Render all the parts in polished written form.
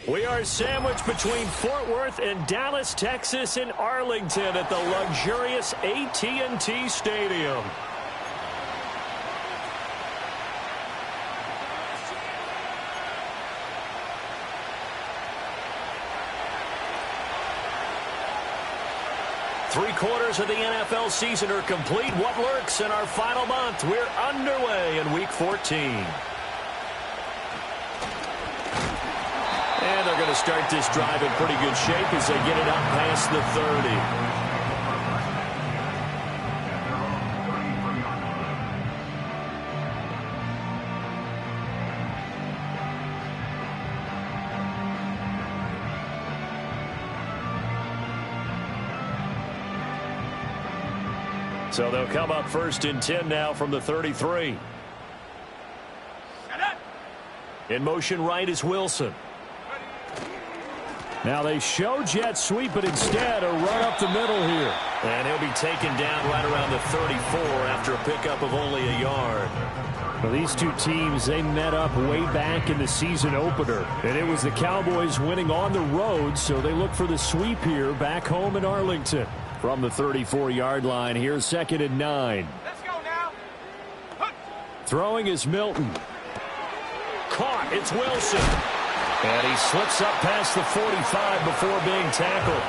We are sandwiched between Fort Worth and Dallas, Texas, in Arlington at the luxurious AT&T Stadium. Three-quarters of the NFL season are complete. What lurks in our final month? We're underway in Week 14. And they're going to start this drive in pretty good shape as they get it up past the 30. So they'll come up first and 10 now from the 33. In motion right is Wilson. Now they show jet sweep, but instead a run up the middle here. And he'll be taken down right around the 34 after a pickup of only a yard. Well, these two teams, they met up way back in the season opener. And it was the Cowboys winning on the road, so they look for the sweep here back home in Arlington. From the 34-yard line, here's 2nd and 9. Let's go now. Throwing is Milton. Caught, it's Wilson. And he slips up past the 45 before being tackled.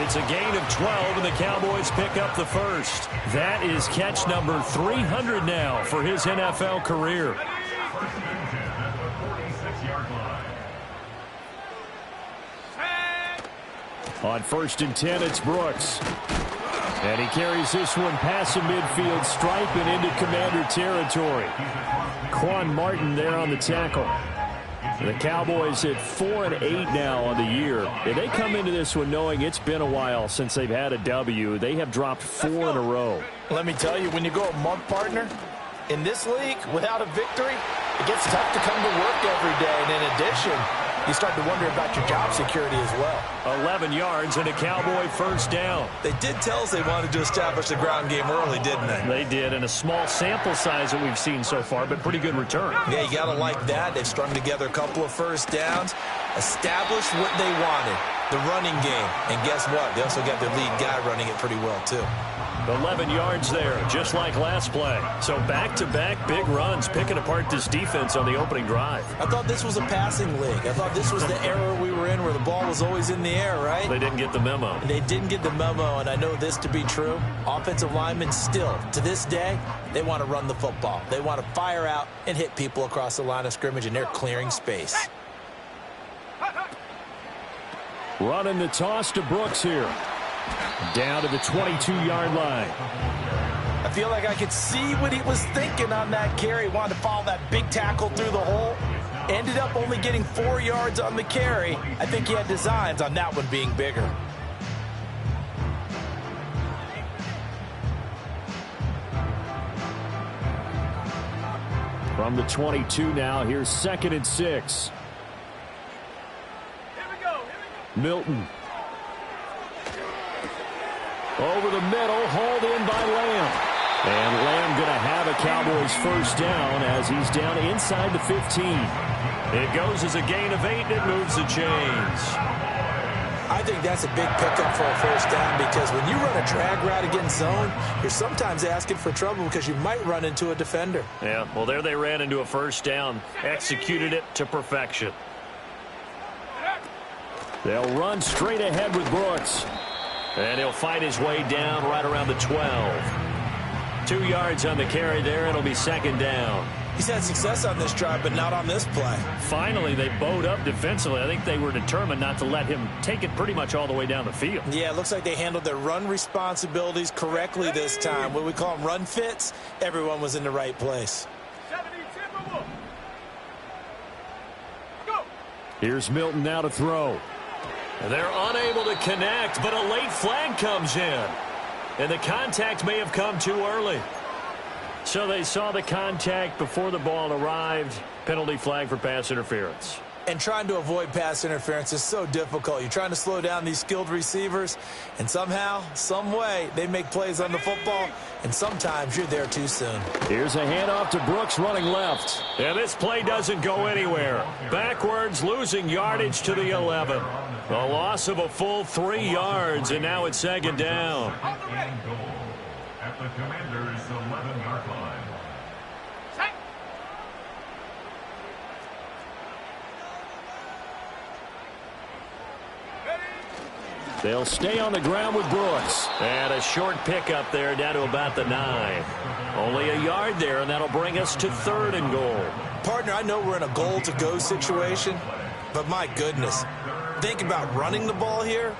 It's a gain of 12, and the Cowboys pick up the first. That is catch number 300 now for his NFL career. On 1st and 10, it's Brooks. And he carries this one past the midfield stripe and into Commander territory. Quan Martin there on the tackle. The Cowboys at 4-8 now on the year. And they come into this one knowing it's been a while since they've had a W. They have dropped 4 in a row. Let me tell you, when you go a month, partner, in this league, without a victory, it gets tough to come to work every day. And in addition, you start to wonder about your job security as well. 11 yards and a Cowboy first down. They did tell us they wanted to establish the ground game early, didn't they? They did, and a small sample size that we've seen so far, but pretty good return. Yeah, you got to like that. They've strung together a couple of first downs, established what they wanted, the running game. And guess what? They also got their lead guy running it pretty well, too. 11 yards there, just like last play. So back-to-back big runs, picking apart this defense on the opening drive. I thought this was a passing league. I thought this was the era we were in where the ball was always in the air, right? They didn't get the memo. They didn't get the memo, and I know this to be true. Offensive linemen still, to this day, they want to run the football. They want to fire out and hit people across the line of scrimmage, and they're clearing space. Running the toss to Brooks here. Down to the 22-yard line. I feel like I could see what he was thinking on that carry. Wanted to follow that big tackle through the hole. Ended up only getting 4 yards on the carry. I think he had designs on that one being bigger. From the 22 now, here's 2nd and 6. Here we go. Milton. Over the middle, hauled in by Lamb. And Lamb going to have a Cowboys first down as he's down inside the 15. It goes as a gain of 8, and it moves the chains. I think that's a big pickup for a first down because when you run a drag route against zone, you're sometimes asking for trouble because you might run into a defender. Yeah, well, there they ran into a first down, executed it to perfection. They'll run straight ahead with Brooks. And he'll fight his way down right around the 12. 2 yards on the carry there. It'll be 2nd down. He's had success on this drive, but not on this play. Finally, they bowed up defensively. I think they were determined not to let him take it pretty much all the way down the field. Yeah, it looks like they handled their run responsibilities correctly this time. What we call them run fits, everyone was in the right place. Here's Milton now to throw. They're unable to connect, but a late flag comes in. And the contact may have come too early. So they saw the contact before the ball arrived. Penalty flag for pass interference. And trying to avoid pass interference is so difficult. You're trying to slow down these skilled receivers, and somehow, some way, they make plays on the football, and sometimes you're there too soon. Here's a handoff to Brooks running left. And this play doesn't go anywhere. Backwards, losing yardage to the 11. A loss of a full 3 yards, and now it's second down. At the Commander's 11-yard line. They'll stay on the ground with Brooks. And a short pickup there down to about the 9. Only a yard there, and that'll bring us to 3rd and goal. Partner, I know we're in a goal-to-go situation, but my goodness, think about running the ball here.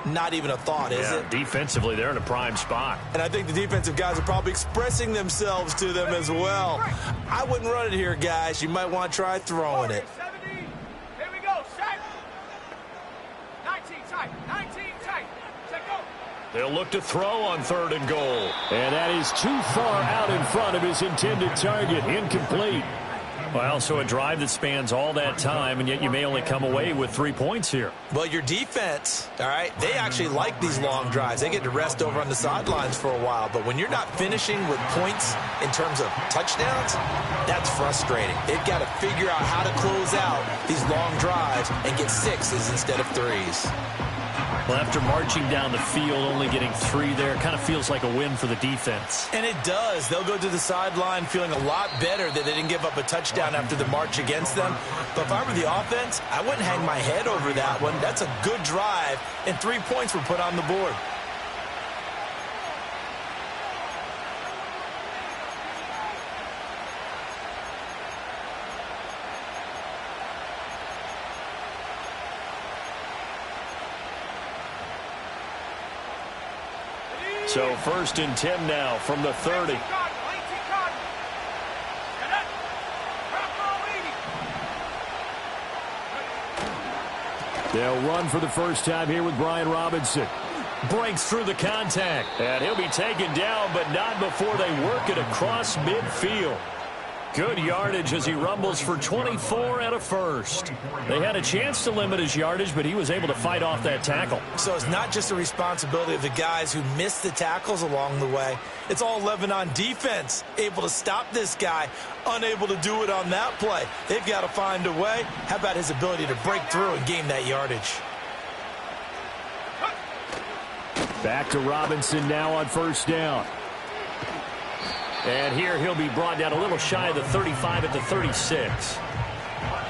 Not even a thought, is it? Defensively, they're in a prime spot. And I think the defensive guys are probably expressing themselves to them as well. I wouldn't run it here, guys. You might want to try throwing it. Here we go, set. 19 tight, 19 tight. Check go. They'll look to throw on 3rd and goal. And that is too far out in front of his intended target. Incomplete. Well, so a drive that spans all that time, and yet you may only come away with 3 points here. Well, your defense, all right, they actually like these long drives. They get to rest over on the sidelines for a while. But when you're not finishing with points in terms of touchdowns, that's frustrating. They've got to figure out how to close out these long drives and get 6s instead of 3s. Well, after marching down the field, only getting 3 there, kind of feels like a win for the defense. And it does. They'll go to the sideline feeling a lot better that they didn't give up a touchdown after the march against them. But if I were the offense, I wouldn't hang my head over that one. That's a good drive, and 3 points were put on the board. So 1st and 10 now from the 30. They'll run for the first time here with Brian Robinson. Breaks through the contact. And he'll be taken down, but not before they work it across midfield. Good yardage as he rumbles for 24 and a first. They had a chance to limit his yardage, but he was able to fight off that tackle. So it's not just the responsibility of the guys who missed the tackles along the way. It's all 11 on defense, able to stop this guy, unable to do it on that play. They've got to find a way. How about his ability to break through and gain that yardage? Back to Robinson now on 1st down. And here he'll be brought down a little shy of the 35 at the 36.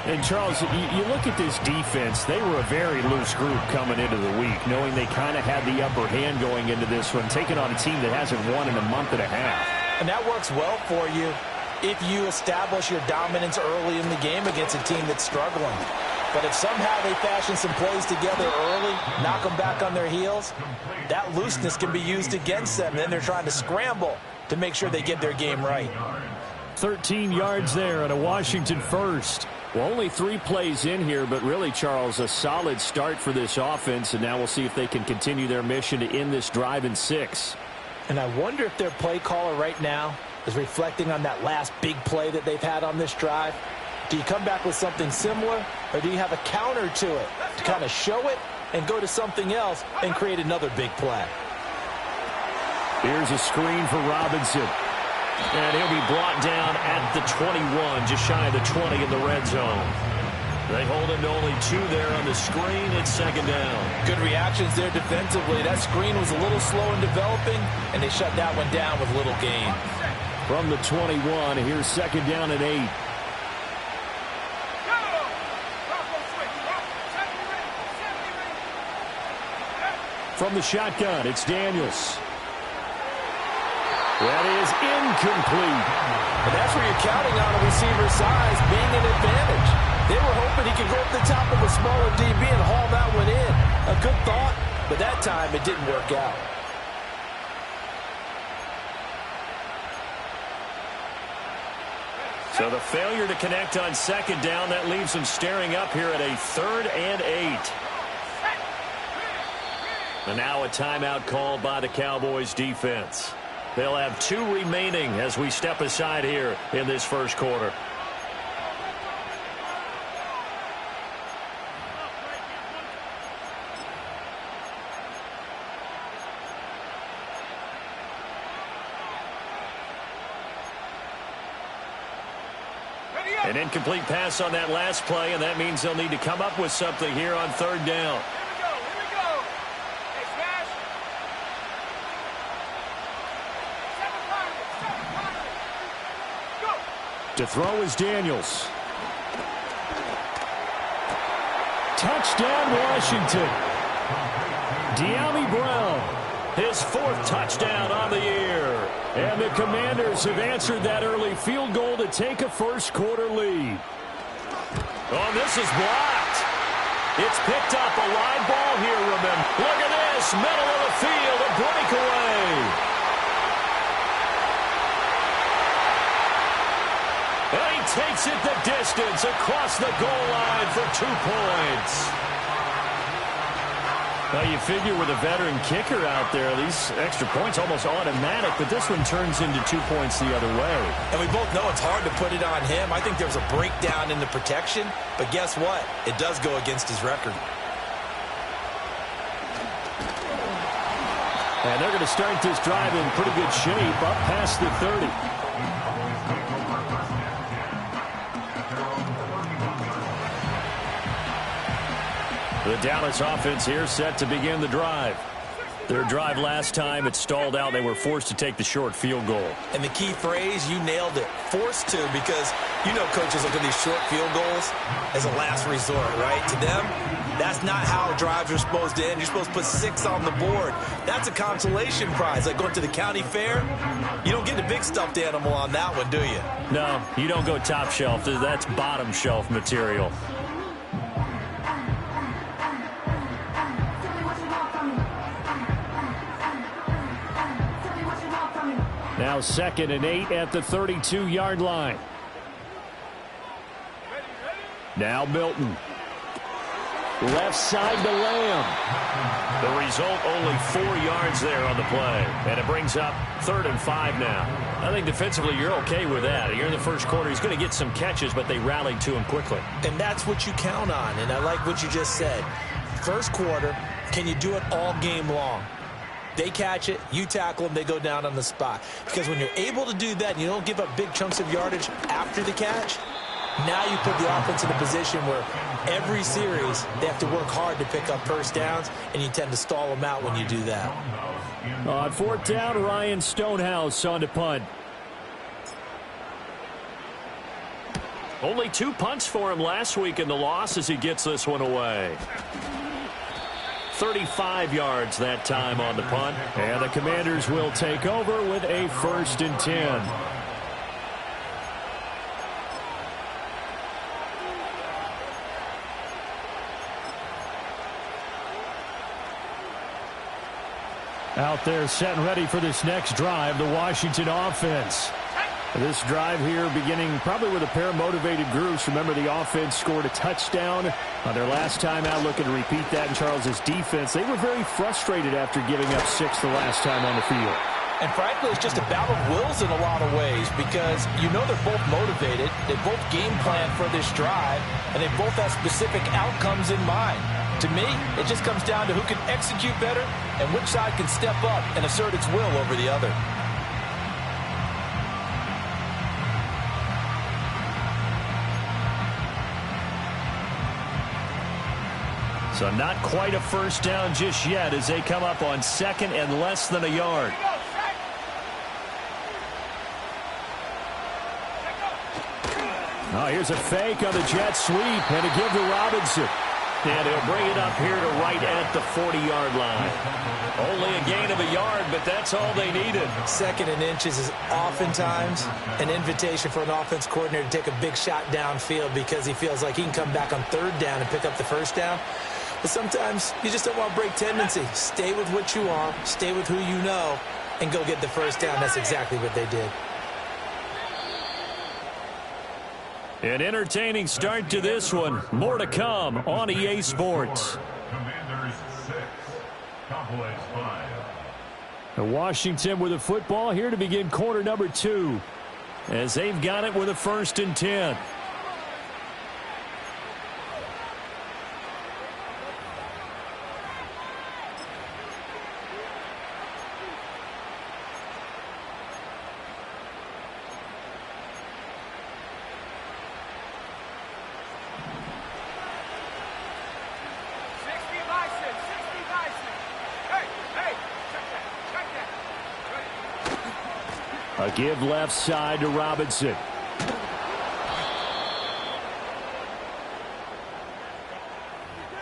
And, Charles, you look at this defense, they were a very loose group coming into the week, knowing they kind of had the upper hand going into this one, taking on a team that hasn't won in a month and a half. And that works well for you if you establish your dominance early in the game against a team that's struggling. But if somehow they fashion some plays together early, knock them back on their heels, that looseness can be used against them. Then they're trying to scramble to make sure they get their game right. 13 yards there and a Washington first. Well, only 3 plays in here, but really, Charles, a solid start for this offense, and now we'll see if they can continue their mission to end this drive in 6. And I wonder if their play caller right now is reflecting on that last big play that they've had on this drive. Do you come back with something similar, or do you have a counter to it to kind of show it and go to something else and create another big play? Here's a screen for Robinson. And he'll be brought down at the 21, just shy of the 20 in the red zone. They hold him to only 2 there on the screen. It's 2nd down. Good reactions there defensively. That screen was a little slow in developing, and they shut that one down with little gain. From the 21, here's 2nd down and 8. From the shotgun, it's Daniels. That is incomplete. And that's where you're counting on a receiver's size being an advantage. They were hoping he could go up the top of a smaller DB and haul that one in. A good thought, but that time it didn't work out. So the failure to connect on 2nd down, that leaves them staring up here at a 3rd and 8. And now a timeout called by the Cowboys defense. They'll have 2 remaining as we step aside here in this first quarter. An incomplete pass on that last play, and that means they'll need to come up with something here on third down. Here we go. Hey, Smash. 7-5. Go. To throw is Daniels. Touchdown, Washington. De'Ami Brown. His 4th touchdown on the year. And the Commanders have answered that early field goal to take a first-quarter lead. Oh, this is blocked. It's picked up. A live ball here, remember. Look at this. Middle of the field. A breakaway. And he takes it the distance across the goal line for 2 points. Well, you figure with a veteran kicker out there, these extra points almost automatic, but this one turns into 2 points the other way. And we both know it's hard to put it on him. I think there was a breakdown in the protection, but guess what? It does go against his record. And they're going to start this drive in pretty good shape, up past the 30. The Dallas offense here set to begin the drive. Their drive last time, it stalled out. They were forced to take the short field goal. And the key phrase, you nailed it. Forced to, because you know coaches look at these short field goals as a last resort, right? To them, that's not how drives are supposed to end. You're supposed to put 6 on the board. That's a consolation prize. Like going to the county fair, you don't get the big stuffed animal on that one, do you? No, you don't go top shelf. That's bottom shelf material. Now 2nd and 8 at the 32-yard line. Now Milton. Left side to Lamb. The result, only 4 yards there on the play. And it brings up 3rd and 5 now. I think defensively you're okay with that. You're in the first quarter. He's going to get some catches, but they rallied to him quickly. And that's what you count on. And I like what you just said. First quarter, can you do it all game long? They catch it, you tackle them, they go down on the spot. Because when you're able to do that and you don't give up big chunks of yardage after the catch, now you put the offense in a position where every series they have to work hard to pick up first downs, and you tend to stall them out when you do that. On 4th down, Ryan Stonehouse on to punt. Only 2 punts for him last week in the loss as he gets this one away. 35 yards that time on the punt. And the Commanders will take over with a 1st and 10. Out there set and ready for this next drive, the Washington offense. This drive here beginning probably with a pair of motivated groups. Remember, the offense scored a touchdown on their last time out. Looking to repeat that in Charles's defense. They were very frustrated after giving up 6 the last time on the field. And frankly, it's just a battle of wills in a lot of ways, because you know they're both motivated. They both game plan for this drive, and they both have specific outcomes in mind. To me, it just comes down to who can execute better and which side can step up and assert its will over the other. So not quite a first down just yet as they come up on 2nd and less than a yard. Oh, here's a fake on the jet sweep and a give to Robinson. And he'll bring it up here to right at the 40-yard line. Only a gain of a yard, but that's all they needed. 2nd and inches is oftentimes an invitation for an offense coordinator to take a big shot downfield because he feels like he can come back on 3rd down and pick up the first down. But sometimes you just don't want to break tendency. Stay with what you are, stay with who you know, and go get the first down. That's exactly what they did. An entertaining start to this one. More to come on EA Sports. Commanders 6, Cowboys 5. Washington with a football here to begin quarter number 2. As they've got it with a 1st and 10. A give left side to Robinson.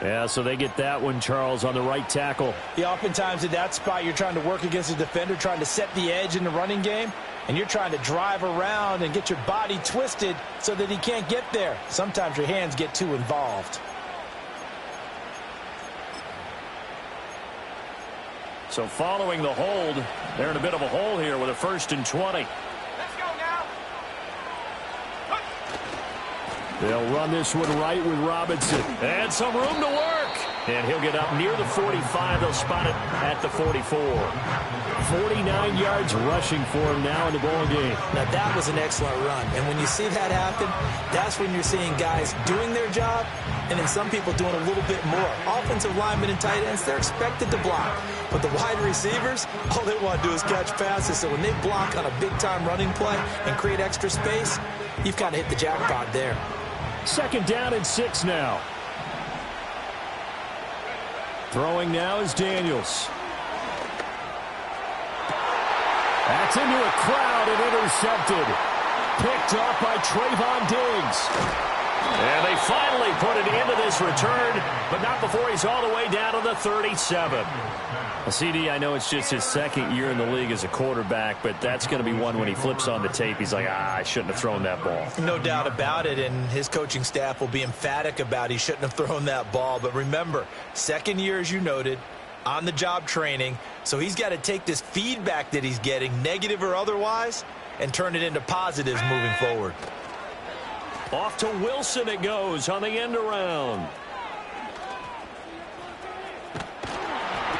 Yeah, so they get that one, Charles, on the right tackle. Yeah, oftentimes in that spot, you're trying to work against a defender, trying to set the edge in the running game, and you're trying to drive around and get your body twisted so that he can't get there. Sometimes your hands get too involved. So following the hold, they're in a bit of a hole here with a 1st and 20. Let's go now. They'll run this one right with Robinson. And some room to work. And he'll get up near the 45. They'll spot it at the 44. 49 yards rushing for him now in the ball game. Now, that was an excellent run. And when you see that happen, that's when you're seeing guys doing their job and then some people doing a little bit more. Offensive linemen and tight ends, they're expected to block. But the wide receivers, all they want to do is catch passes. So when they block on a big-time running play and create extra space, you've kind of hit the jackpot there. 2nd down and 6 now. Throwing now is Daniels. That's into a crowd and intercepted. Picked up by Trayvon Diggs. And they finally put it into this return, but not before he's all the way down to the 37. CD, I know it's just his 2nd year in the league as a quarterback, but that's going to be one when he flips on the tape. He's like, I shouldn't have thrown that ball. No doubt about it, and his coaching staff will be emphatic about he shouldn't have thrown that ball. But remember, 2nd year, as you noted, on-the-job training, so he's got to take this feedback that he's getting, negative or otherwise, and turn it into positives moving forward. Off to Wilson it goes on the end around.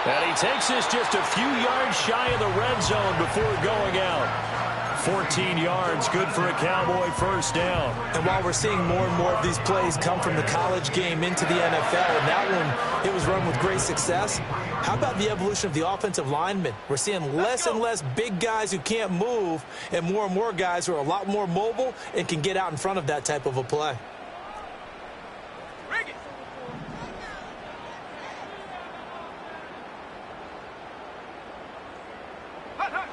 And he takes this just a few yards shy of the red zone before going out. 14 yards, good for a Cowboy 1st down. And while we're seeing more and more of these plays come from the college game into the NFL, and that one, it was run with great success, how about the evolution of the offensive linemen? We're seeing less and less big guys who can't move and more guys who are a lot more mobile and can get out in front of that type of a play. Bring it. Hut, hut.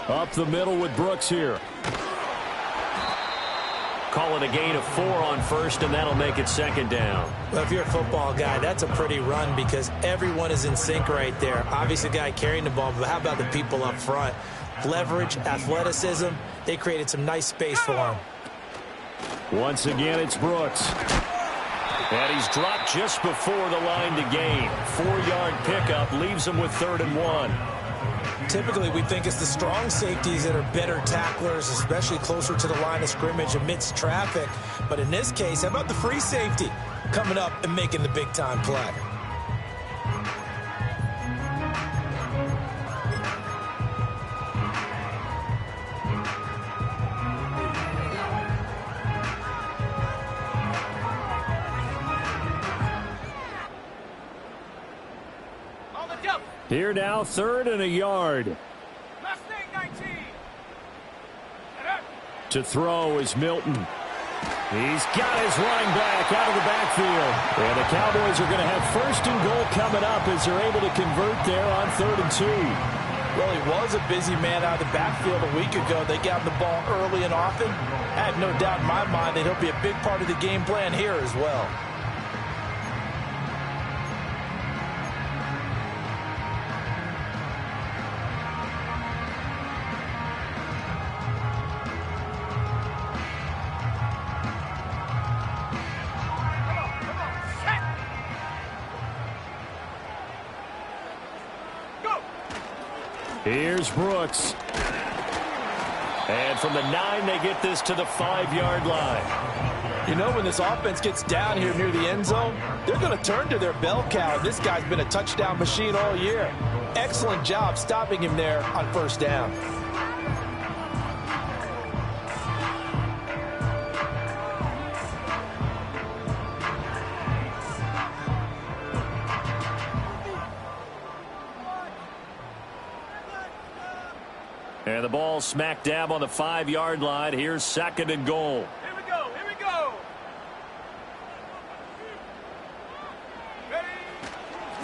Up the middle with Brooks here. Call it a gain of 4 on 1st, and that'll make it 2nd down. Well, if you're a football guy, that's a pretty run because everyone is in sync right there. Obviously, the guy carrying the ball, but how about the people up front? Leverage, athleticism, they created some nice space for him. Once again, it's Brooks. And he's dropped just before the line to gain. 4-yard pickup leaves him with 3rd and 1. Typically, we think it's the strong safeties that are better tacklers, especially closer to the line of scrimmage amidst traffic. But in this case, how about the free safety coming up and making the big-time play? On the jump. Here now, 3rd and a yard. Mustang 19. To throw is Milton. He's got his running back out of the backfield. And the Cowboys are going to have 1st and goal coming up as they're able to convert there on 3rd and 2. Well, he was a busy man out of the backfield a week ago. They got the ball early and often. I have no doubt in my mind that he'll be a big part of the game plan here as well. Here's Brooks. And from the 9, they get this to the 5-yard line. You know, when this offense gets down here near the end zone, they're going to turn to their bell cow. This guy's been a touchdown machine all year. Excellent job stopping him there on 1st down. And the ball smack dab on the 5-yard line. Here's 2nd and goal. Here we go. Here we go. Ready.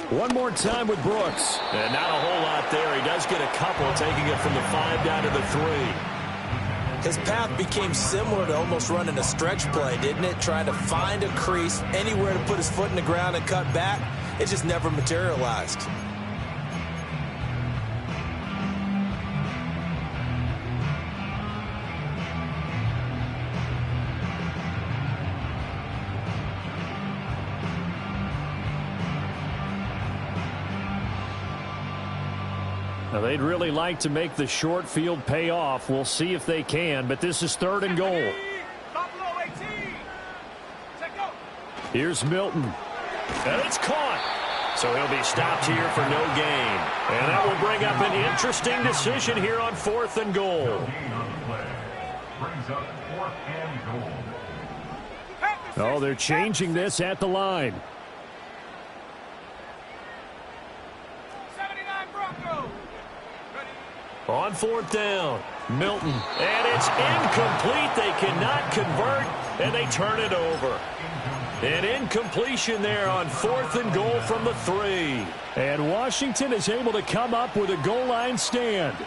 One more time with Brooks. And not a whole lot there. He does get a couple, taking it from the 5 down to the 3. His path became similar to almost running a stretch play, didn't it? Trying to find a crease, anywhere to put his foot in the ground and cut back. It just never materialized. Now, they'd really like to make the short field pay off. We'll see if they can, but this is 3rd and goal. Here's Milton. And it's caught. So he'll be stopped here for no gain. And that will bring up an interesting decision here on 4th and goal. Oh, they're changing this at the line. On 4th down, Milton. And it's incomplete. They cannot convert, and they turn it over. An incompletion there on 4th and goal from the 3. And Washington is able to come up with a goal line stand.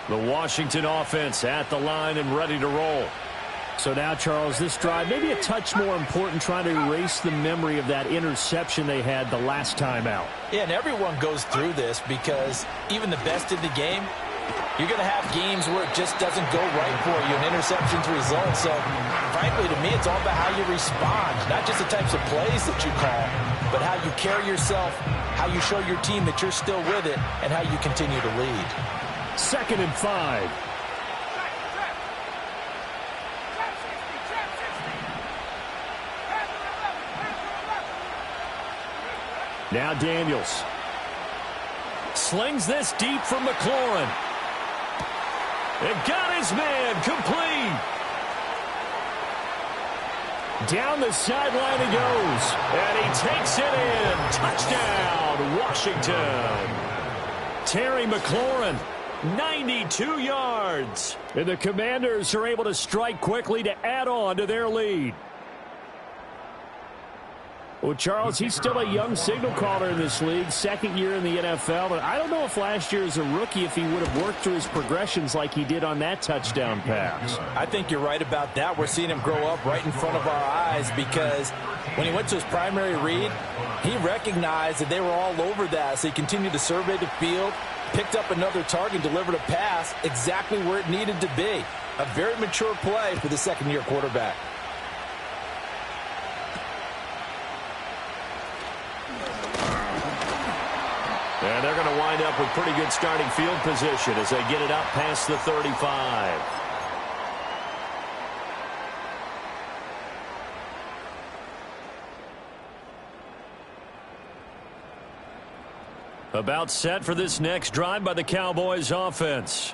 The Washington offense at the line and ready to roll. So now, Charles, this drive maybe a touch more important, trying to erase the memory of that interception they had the last time out. Yeah, and everyone goes through this because even the best in the game, you're going to have games where it just doesn't go right for you, and interceptions result. So, frankly, to me, it's all about how you respond, not just the types of plays that you call, but how you carry yourself, how you show your team that you're still with it, and how you continue to lead. 2nd and 5. Now Daniels. Slings this deep from McLaurin. And got his man complete. Down the sideline he goes. And he takes it in. Touchdown, Washington. Terry McLaurin, 92 yards. And the Commanders are able to strike quickly to add on to their lead. Well, Charles, he's still a young signal caller in this league, 2nd year in the NFL. But I don't know if last year as a rookie, if he would have worked through his progressions like he did on that touchdown pass. I think you're right about that. We're seeing him grow up right in front of our eyes because when he went to his primary read, he recognized that they were all over that. So he continued to survey the field, picked up another target, delivered a pass exactly where it needed to be. A very mature play for the 2nd-year quarterback. And they're going to wind up with pretty good starting field position as they get it up past the 35. About set for this next drive by the Cowboys offense.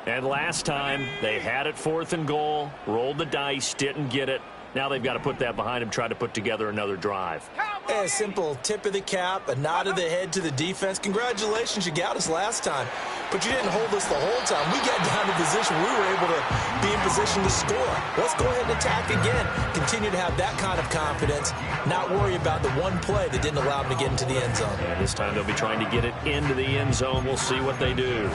And last time, they had it 4th and goal, rolled the dice, didn't get it. Now they've got to put that behind them, try to put together another drive. A simple tip of the cap, a nod of the head to the defense. Congratulations, you got us last time. But you didn't hold us the whole time. We got down to position. We were able to be in position to score. Let's go ahead and attack again. Continue to have that kind of confidence. Not worry about the one play that didn't allow them to get into the end zone. And this time they'll be trying to get it into the end zone. We'll see what they do.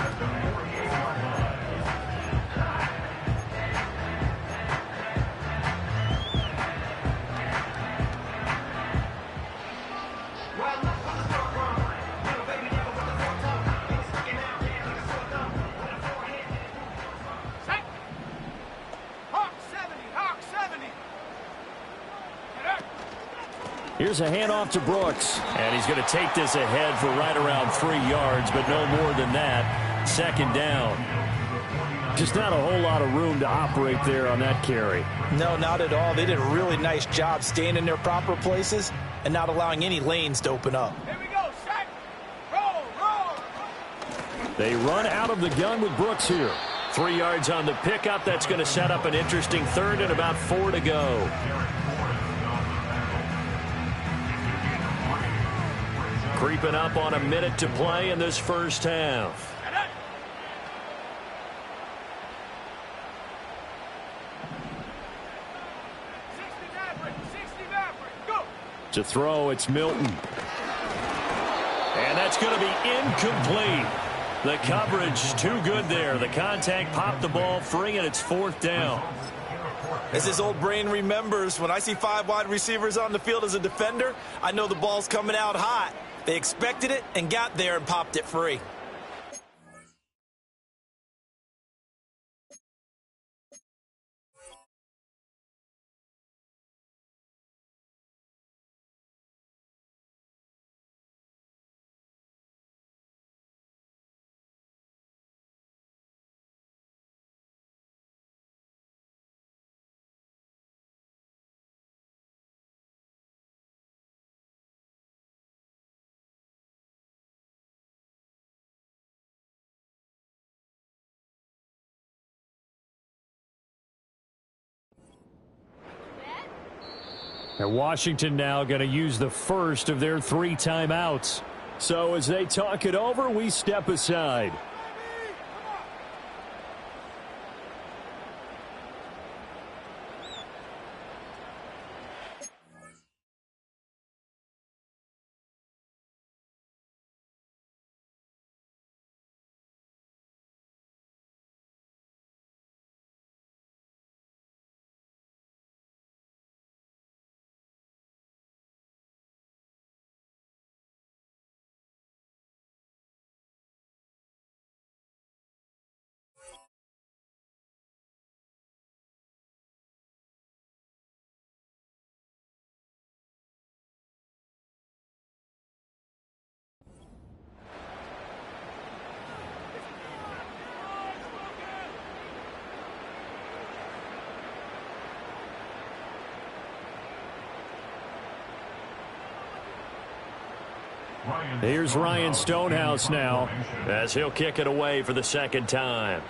Here's a handoff to Brooks. And he's going to take this ahead for right around 3 yards, but no more than that. 2nd down. Just not a whole lot of room to operate there on that carry. No, not at all. They did a really nice job staying in their proper places and not allowing any lanes to open up. Here we go, set, roll, roll. They run out of the gun with Brooks here. 3 yards on the pickup. That's going to set up an interesting 3rd and about 4 to go. Creeping up on a minute to play in this first half. To throw, it's Milton. And that's going to be incomplete. The coverage too good there. The contact popped the ball free, and it's 4th down. As his old brain remembers, when I see 5 wide receivers on the field as a defender, I know the ball's coming out hot. They expected it and got there and popped it free. And Washington now going to use the first of their 3 timeouts. So as they talk it over, we step aside. Here's Ryan Stonehouse now as he'll kick it away for the 2nd time.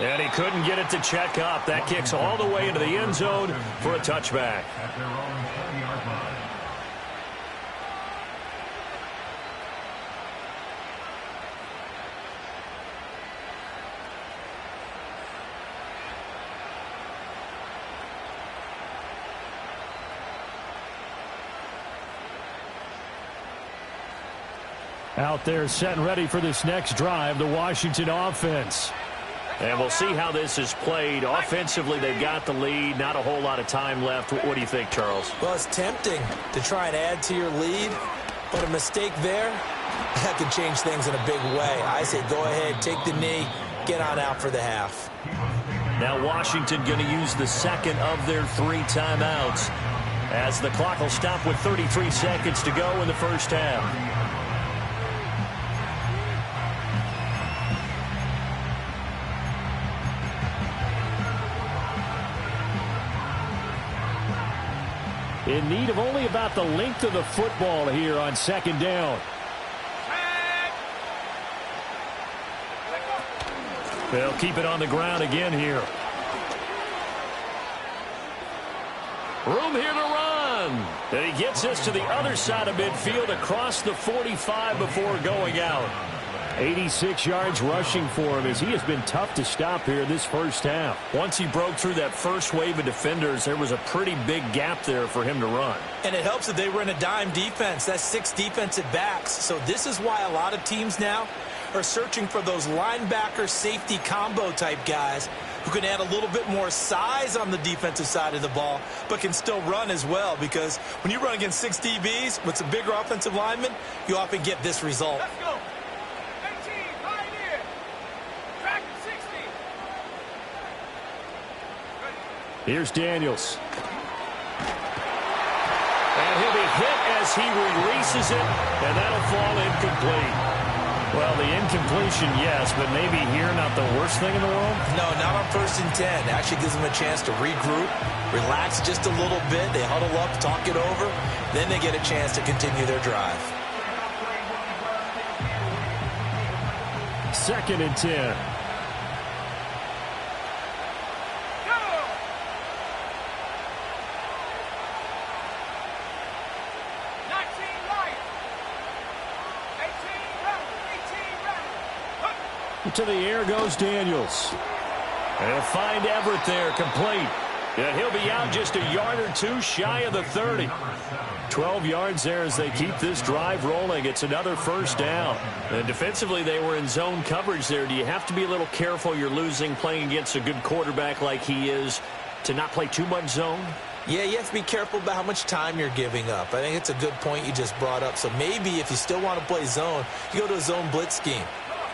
And he couldn't get it to check up. That kicks all the way into the end zone for a touchback. Out there set and ready for this next drive, the Washington offense. And we'll see how this is played. Offensively, they've got the lead. Not a whole lot of time left. What do you think, Charles? Well, it's tempting to try and add to your lead, but a mistake there, that could change things in a big way. I say go ahead, take the knee, get on out for the half. Now Washington going to use the 2nd of their 3 timeouts as the clock will stop with 33 seconds to go in the first half. In need of only about the length of the football here on 2nd down. They'll keep it on the ground again here. Room here to run. And he gets this to the other side of midfield across the 45 before going out. 86 yards rushing for him as he has been tough to stop here this first half. Once he broke through that first wave of defenders, there was a pretty big gap there for him to run. And it helps that they were in a dime defense. That's 6 defensive backs. So this is why a lot of teams now are searching for those linebacker safety combo type guys who can add a little bit more size on the defensive side of the ball, but can still run as well, because when you run against 6 DBs with some bigger offensive linemen, you often get this result. Let's go. 18, pioneer. Track 60. Here's Daniels. And he'll be hit as he releases it, and that'll fall incomplete. Well, the incompletion, yes, but maybe here not the worst thing in the world? No, not on 1st and 10. Actually gives them a chance to regroup, relax just a little bit. They huddle up, talk it over. Then they get a chance to continue their drive. 2nd and 10. to the air goes Daniels. They'll find Everett there, complete. And he'll be out just a yard or two shy of the 30. 12 yards there as they keep this drive rolling. It's another first down. And defensively, they were in zone coverage there. Do you have to be a little careful you're losing playing against a good quarterback like he is to not play too much zone? Yeah, you have to be careful about how much time you're giving up. I think it's a good point you just brought up. So maybe if you still want to play zone, you go to a zone blitz scheme.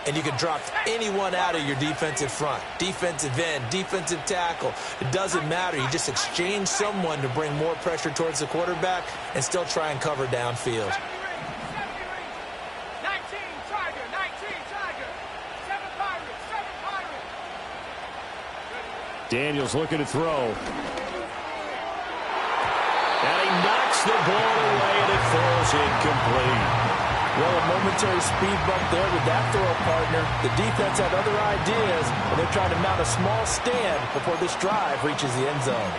And you can drop anyone out of your defensive front. Defensive end, defensive tackle. It doesn't matter. You just exchange someone to bring more pressure towards the quarterback and still try and cover downfield. 19 Tiger, 19 Tiger. 7 Pirates, 7 Pirates. Daniels looking to throw. And he knocks the ball away, and it falls incomplete. Well, a momentary speed bump there with that throw, partner. The defense had other ideas, and they're trying to mount a small stand before this drive reaches the end zone.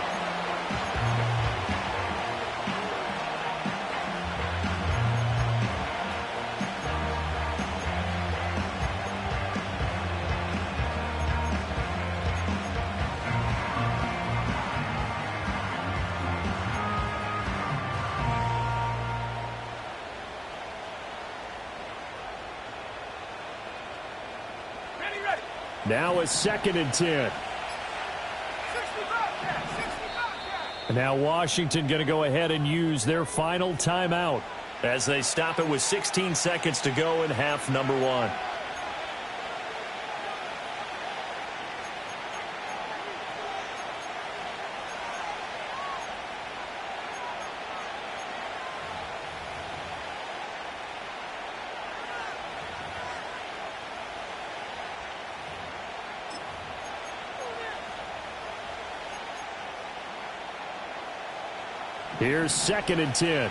Now a 2nd and 10. And now Washington going to go ahead and use their final timeout as they stop it with 16 seconds to go in half number 1. Here's 2nd and 10. Here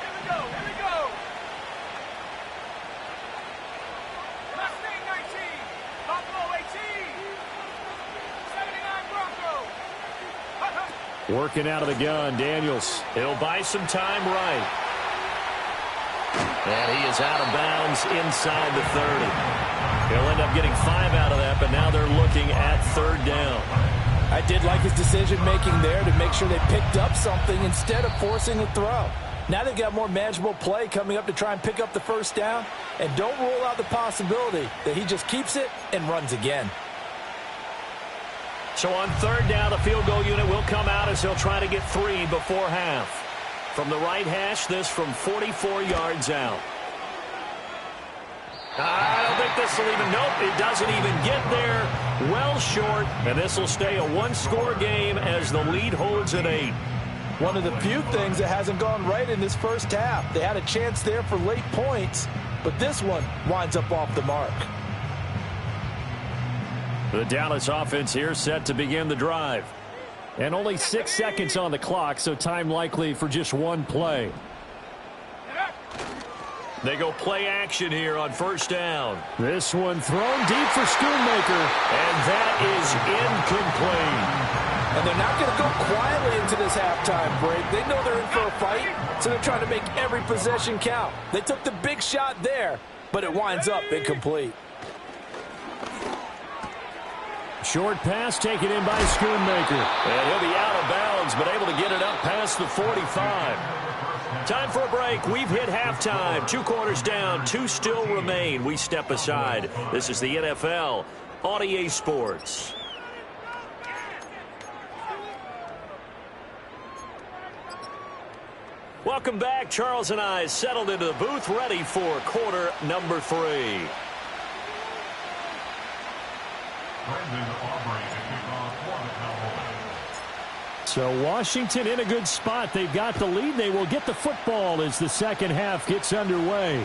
we go, here we go. Mustang 19, Buffalo 18, 79 Bronco. Working out of the gun, Daniels. He'll buy some time right. And he is out of bounds inside the 30. He'll end up getting 5 out of that, but now they're looking at 3rd down. I did like his decision-making there to make sure they picked up something instead of forcing a throw. Now they've got more manageable play coming up to try and pick up the first down. And don't rule out the possibility that he just keeps it and runs again. So on 3rd down, the field goal unit will come out as they'll try to get 3 before half. From the right hash, this from 44 yards out. I don't think this will even, nope, it doesn't even get there. Well short, and this will stay a 1-score game as the lead holds at 8. One of the few things that hasn't gone right in this first half. They had a chance there for late points, but this one winds up off the mark. The Dallas offense here set to begin the drive. And only 6 seconds on the clock, so time likely for just one play. They go play action here on 1st down. This one thrown deep for Schoonmaker. And that is incomplete. And they're not going to go quietly into this halftime break. They know they're in for a fight, so they're trying to make every possession count. They took the big shot there, but it winds up incomplete. Short pass taken in by Schoonmaker. And he'll be out of bounds, but able to get it up past the 45. Time for a break. We've hit halftime. 2 quarters down. 2 still remain. We step aside. This is the NFL on EA Sports. Welcome back. Charles and I settled into the booth, ready for quarter number 3. Brandon Aubrey to kick off for the Cowboys. So Washington in a good spot. They've got the lead. They will get the football as the second half gets underway.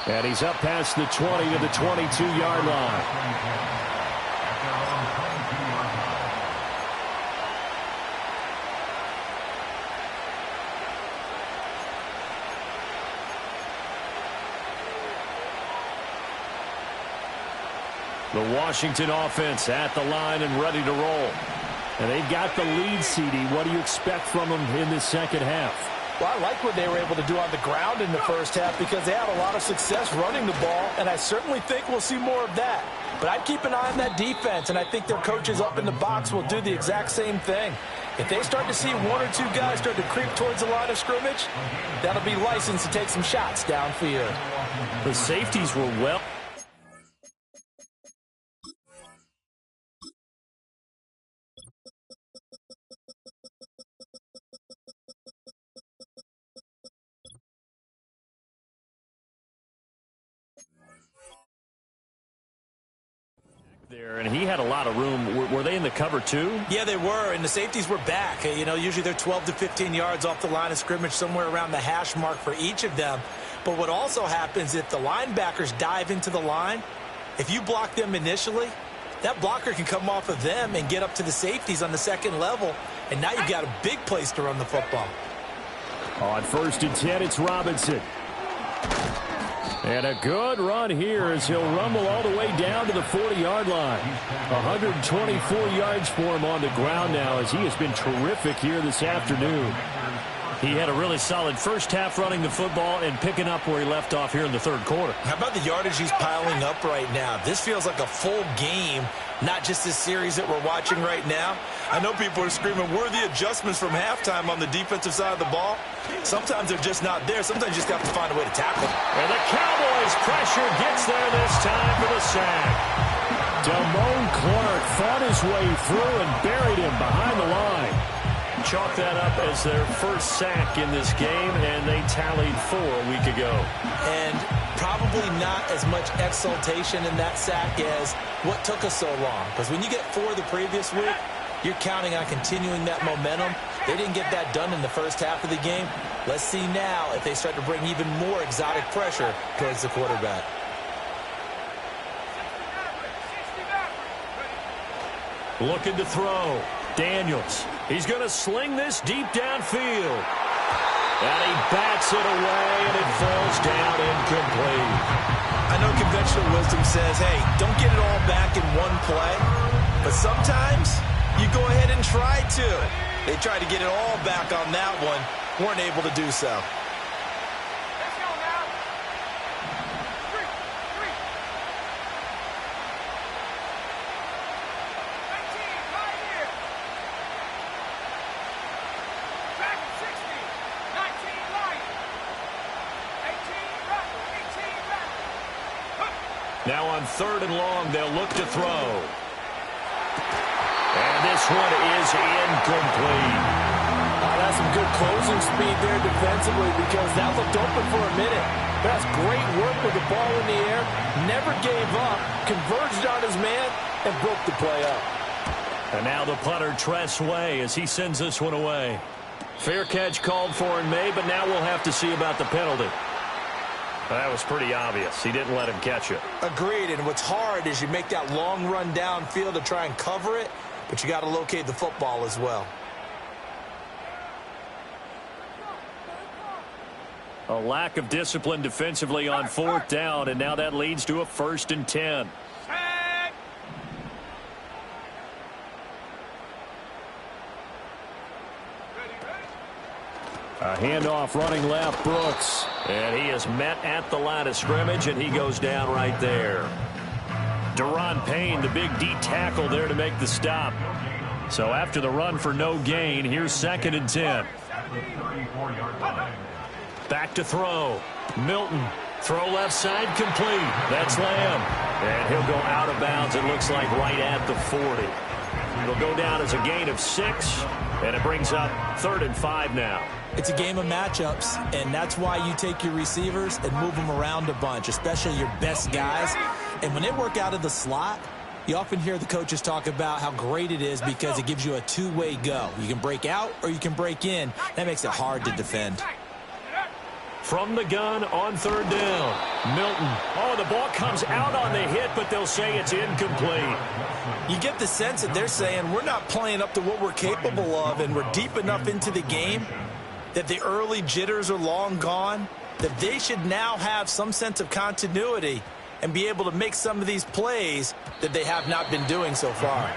And he's up past the 20 to the 22-yard line. The Washington offense at the line and ready to roll. And they've got the lead, CD. What do you expect from them in this second half? Well, I like what they were able to do on the ground in the first half because they had a lot of success running the ball, and I certainly think we'll see more of that. But I'd keep an eye on that defense, and I think their coaches up in the box will do the exact same thing. If they start to see one or two guys start to creep towards the line of scrimmage, that'll be licensed to take some shots downfield. The safeties were well. There, and he had a lot of room. Were they in the cover too? Yeah, they were, and the safeties were back. You know, usually they're 12 to 15 yards off the line of scrimmage, somewhere around the hash mark for each of them. But what also happens if the linebackers dive into the line, if you block them initially, that blocker can come off of them and get up to the safeties on the second level, and now you've got a big place to run the football. On 1st and 10, it's Robinson. And a good run here as he'll rumble all the way down to the 40-yard line. 124 yards for him on the ground now as he has been terrific here this afternoon. He had a really solid first half running the football and picking up where he left off here in the third quarter. How about the yardage he's piling up right now? This feels like a full game, not just this series that we're watching right now. I know people are screaming, where are the adjustments from halftime on the defensive side of the ball? Sometimes they're just not there. Sometimes you just have to find a way to tackle. And the Cowboys pressure gets there this time for the sack. Damone Clark fought his way through and buried him behind the line. Chalk that up as their first sack in this game, and they tallied 4 a week ago. And probably not as much exultation in that sack as what took us so long. Because when you get 4 the previous week, you're counting on continuing that momentum. They didn't get that done in the first half of the game. Let's see now if they start to bring even more exotic pressure towards the quarterback. Looking to throw. Daniels. He's going to sling this deep downfield. And he bats it away, and it falls down incomplete. I know conventional wisdom says, hey, don't get it all back in one play. But sometimes you go ahead and try to. They tried to get it all back on that one. Weren't able to do so. Let's go now. 3. 19, right here. Back 60. 19, right. 18, right. 18, back. Now on 3rd and long, they'll look to throw. And this one is incomplete. That's some good closing speed there defensively because that looked open for a minute. That's great work with the ball in the air. Never gave up, converged on his man, and broke the play up. And now the punter, Tress Way, as he sends this one away. Fair catch called for in May, but now we'll have to see about the penalty. That was pretty obvious. He didn't let him catch it. Agreed, and what's hard is you make that long run downfield to try and cover it, but you got to locate the football as well. A lack of discipline defensively on 4th down, and now that leads to a 1st and 10. Set. A handoff running left, Brooks. And he is met at the line of scrimmage, and he goes down right there. Deron Payne, the big D tackle there to make the stop. So after the run for no gain, here's 2nd and 10. 34-yard line. Back to throw. Milton. Throw left side complete. That's Lamb. And he'll go out of bounds, it looks like, right at the 40. It'll go down as a gain of 6, and it brings up 3rd and 5 now. It's a game of matchups, and that's why you take your receivers and move them around a bunch, especially your best guys. And when they work out of the slot, you often hear the coaches talk about how great it is because it gives you a two-way go. You can break out or you can break in. That makes it hard to defend. From the gun on 3rd down. Milton. Oh, the ball comes out on the hit, but they'll say it's incomplete. You get the sense that they're saying we're not playing up to what we're capable of, and we're deep enough into the game that the early jitters are long gone, that they should now have some sense of continuity and be able to make some of these plays that they have not been doing so far.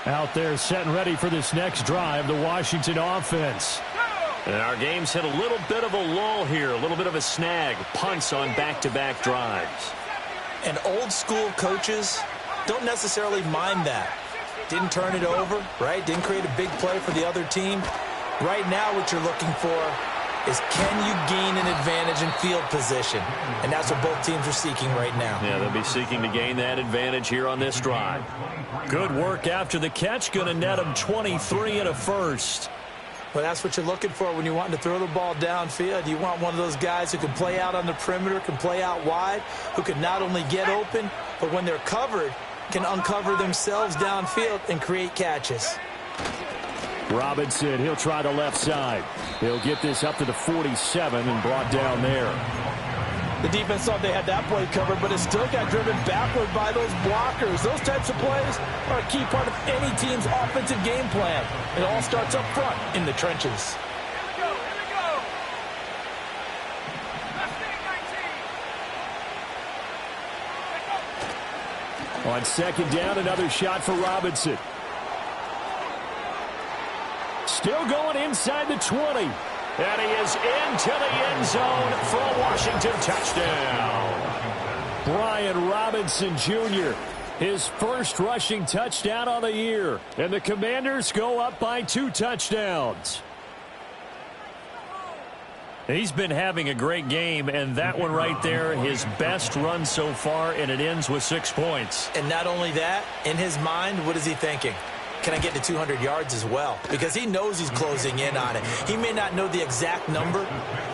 Out there setting ready for this next drive, the Washington offense. And our game's hit a little bit of a lull here, a little bit of a snag. Punts on back-to-back drives. And old school coaches don't necessarily mind that. Didn't turn it over, right? Didn't create a big play for the other team. Right now what you're looking for is, can you gain an advantage in field position? And that's what both teams are seeking right now. Yeah, they'll be seeking to gain that advantage here on this drive. Good work after the catch. Going to net him 23 and a first. Well, that's what you're looking for when you want to throw the ball downfield. You want one of those guys who can play out on the perimeter, can play out wide, who can not only get open, but when they're covered, can uncover themselves downfield and create catches. Robinson, he'll try the left side. He'll get this up to the 47 and brought down there. The defense thought they had that play covered, but it still got driven backward by those blockers. Those types of plays are a key part of any team's offensive game plan. It all starts up front in the trenches. Here we go. Left wing, 19. On second down, another shot for Robinson. Still going inside the 20. And he is into the end zone for a Washington touchdown. Brian Robinson Jr., his first rushing touchdown on the year. And the Commanders go up by 2 touchdowns. He's been having a great game, and that one right there, his best run so far, and it ends with 6 points. And not only that, in his mind, what is he thinking? Can I get to 200 yards as well? Because he knows he's closing in on it. He may not know the exact number,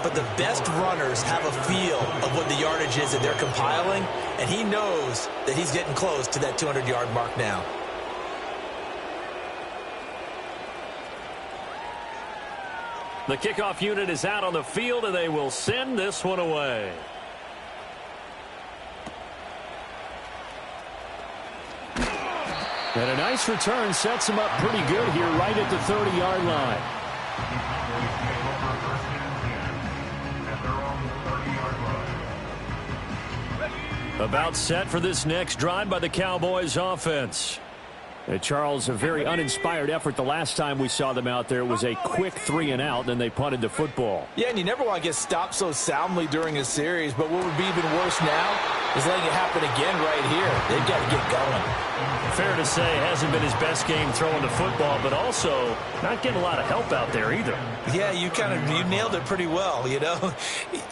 but the best runners have a feel of what the yardage is that they're compiling, and he knows that he's getting close to that 200-yard mark now. The kickoff unit is out on the field, and they will send this one away. And a nice return sets him up pretty good here right at the 30-yard line. About set for this next drive by the Cowboys offense. Charles, a very uninspired effort the last time we saw them out there. It was a quick 3-and-out, then they punted the football. Yeah, and you never want to get stopped so soundly during a series, but what would be even worse now is letting it happen again right here. They've got to get going. Fair to say, hasn't been his best game throwing the football, but also not getting a lot of help out there either. Yeah, you nailed it pretty well, you know.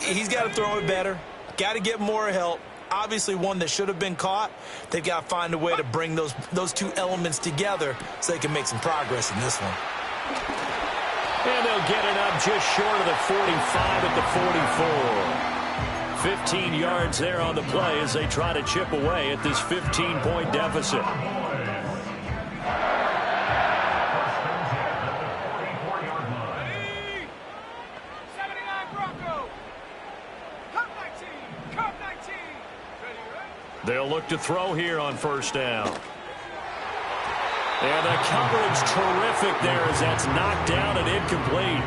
He's got to throw it better, got to get more help. Obviously one that should have been caught. They've got to find a way to bring those two elements together so they can make some progress in this one. And they'll get it up just short of the 45 at the 44. 15 yards there on the play as they try to chip away at this 15-point deficit. They'll look to throw here on first down. And the coverage terrific there as that's knocked down and incomplete.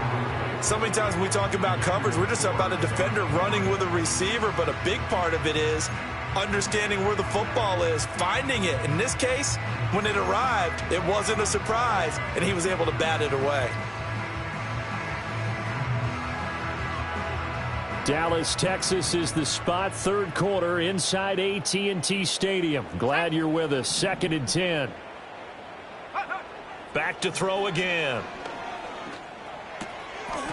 So many times when we talk about coverage, we're just about a defender running with a receiver, but a big part of it is understanding where the football is, finding it. In this case, when it arrived, it wasn't a surprise, and he was able to bat it away. Dallas, Texas is the spot, third quarter inside AT&T Stadium. Glad you're with us. 2nd and 10. Back to throw again.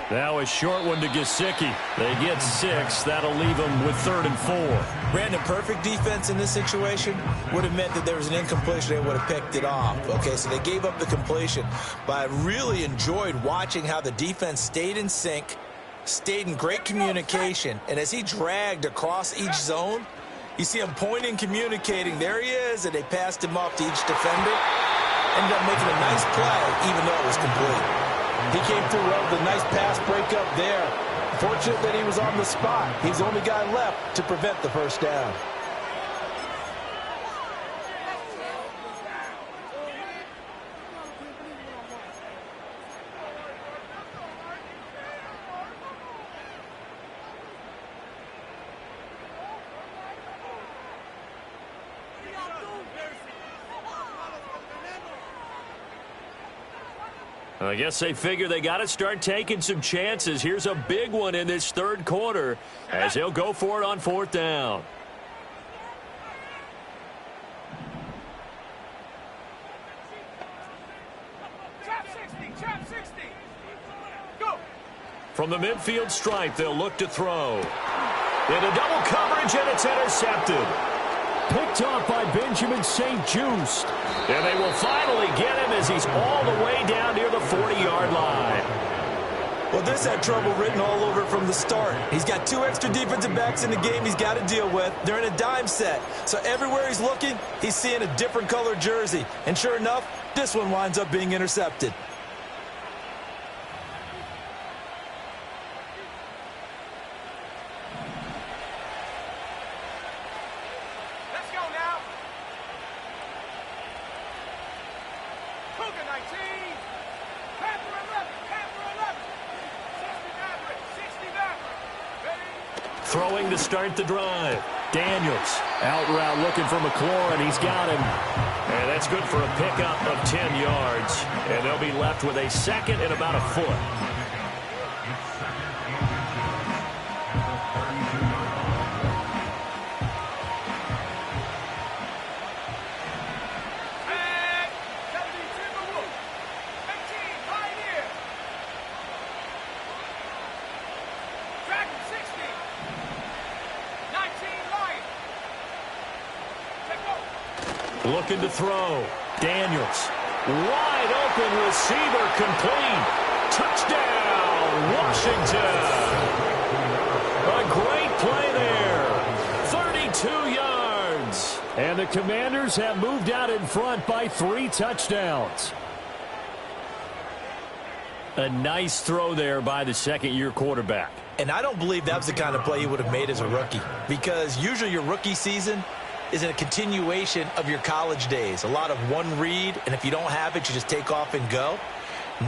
Now a short one to Gesicki. They get 6. That'll leave them with 3rd and 4. Brandon, perfect defense in this situation would have meant that there was an incompletion. They would have picked it off. Okay, so they gave up the completion. But I really enjoyed watching how the defense stayed in sync, stayed in great communication, and as he dragged across each zone, you see him pointing, communicating. There he is, and they passed him off to each defender. Ended up making a nice play, even though it was complete. He came through well with a nice pass breakup there. Fortunate that he was on the spot. He's the only guy left to prevent the first down. I guess they figure they got to start taking some chances. Here's a big one in this third quarter as they'll go for it on fourth down. Trap 60. Go. From the midfield stripe, they'll look to throw. Into double coverage, and it's intercepted. Picked off by Benjamin St-Juste. And they will finally get him as he's all the way down near the 40-yard line. Well, this had trouble written all over it from the start. He's got 2 extra defensive backs in the game he's got to deal with. They're in a dime set. So everywhere he's looking, he's seeing a different color jersey. And sure enough, this one winds up being intercepted. Throwing to start the drive. Daniels. Out route looking for McLaurin. He's got him. And that's good for a pickup of 10 yards. And they'll be left with a second and about a foot. Looking to throw. Daniels. Wide open receiver complete. Touchdown, Washington. A great play there. 32 yards. And the Commanders have moved out in front by 3 touchdowns. A nice throw there by the second-year quarterback. And I don't believe that was the kind of play he would have made as a rookie. Because usually your rookie season is a continuation of your college days. A lot of one read, and if you don't have it, you just take off and go.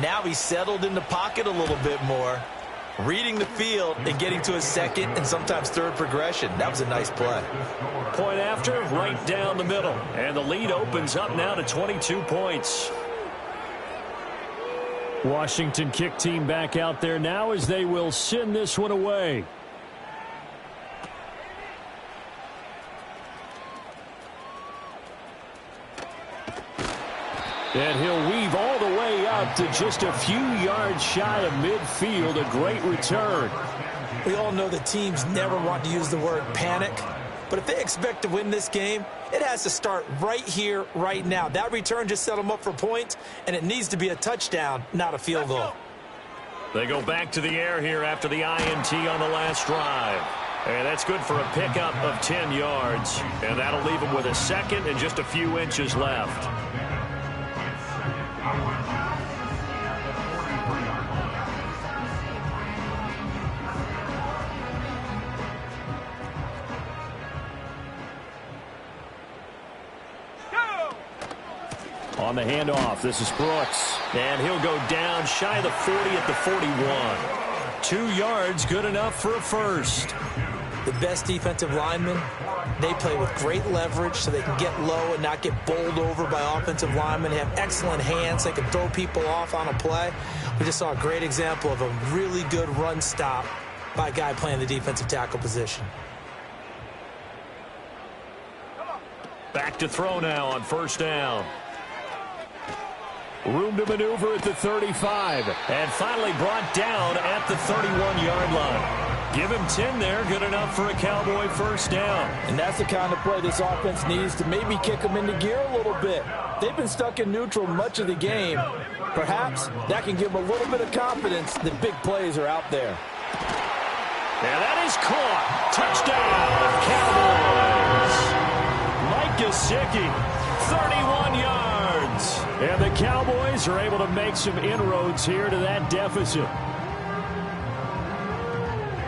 Now he's settled in the pocket a little bit more, reading the field and getting to his second and sometimes third progression. That was a nice play. Point after, right down the middle. And the lead opens up now to 22 points. Washington kick team back out there now as they will send this one away. And he'll weave all the way up to just a few yards shy of midfield. A great return. We all know that teams never want to use the word panic. But if they expect to win this game, it has to start right here, right now. That return just set them up for points, and it needs to be a touchdown, not a field goal. They go back to the air here after the INT on the last drive. And that's good for a pickup of 10 yards. And that'll leave them with a second and just a few inches left. On the handoff, this is Brooks. And he'll go down shy of the 40 at the 41. 2 yards, good enough for a first. The best defensive linemen, they play with great leverage so they can get low and not get bowled over by offensive linemen. They have excellent hands. They can throw people off on a play. We just saw a great example of a really good run stop by a guy playing the defensive tackle position. Back to throw now on first down. Room to maneuver at the 35. And finally brought down at the 31-yard line. Give him 10 there, good enough for a Cowboy first down. And that's the kind of play this offense needs to maybe kick them into gear a little bit. They've been stuck in neutral much of the game. Perhaps that can give them a little bit of confidence that big plays are out there. And that is caught. Touchdown, Cowboys. Mike Gesicki, 31 yards. And the Cowboys are able to make some inroads here to that deficit.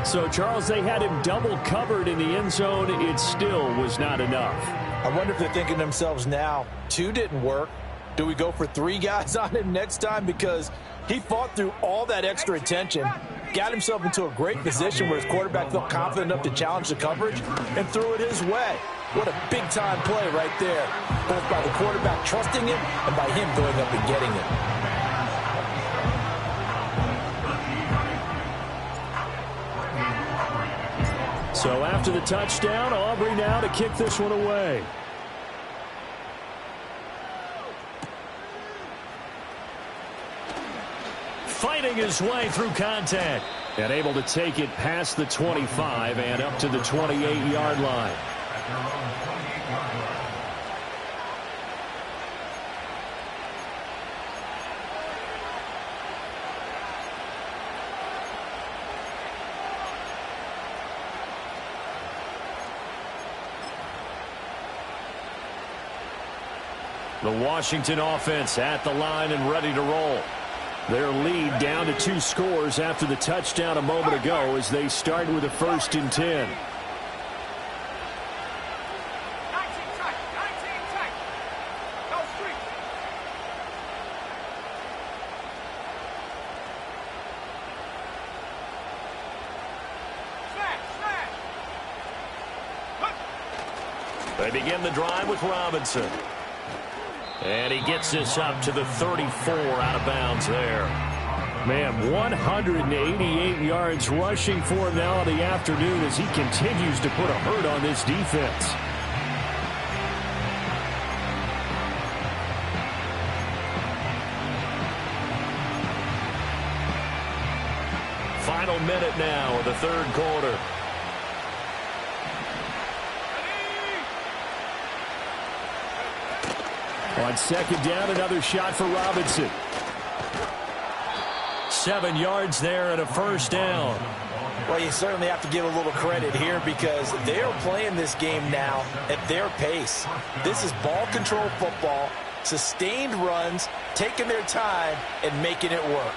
So, Charles, they had him double covered in the end zone. It still was not enough. I wonder if they're thinking to themselves now, 2 didn't work. Do we go for 3 guys on him next time? Because he fought through all that extra attention, got himself into a great position where his quarterback felt confident enough to challenge the coverage and threw it his way. What a big-time play right there, both by the quarterback trusting him and by him going up and getting it. So after the touchdown, Aubrey now to kick this one away. Fighting his way through contact. And able to take it past the 25 and up to the 28-yard line. The Washington offense at the line and ready to roll. Their lead down to 2 scores after the touchdown a moment ago as they start with a 1st and 10. 19 tight. 19 tight. Go street. Smash. They begin the drive with Robinson. And he gets this up to the 34 out of bounds there. Man, 188 yards rushing for him now in the afternoon as he continues to put a hurt on this defense. Final minute now of the 3rd quarter. On 2nd down, another shot for Robinson. 7 yards there and a 1st down. Well, you certainly have to give a little credit here because they are playing this game now at their pace. This is ball control football, sustained runs, taking their time, and making it work.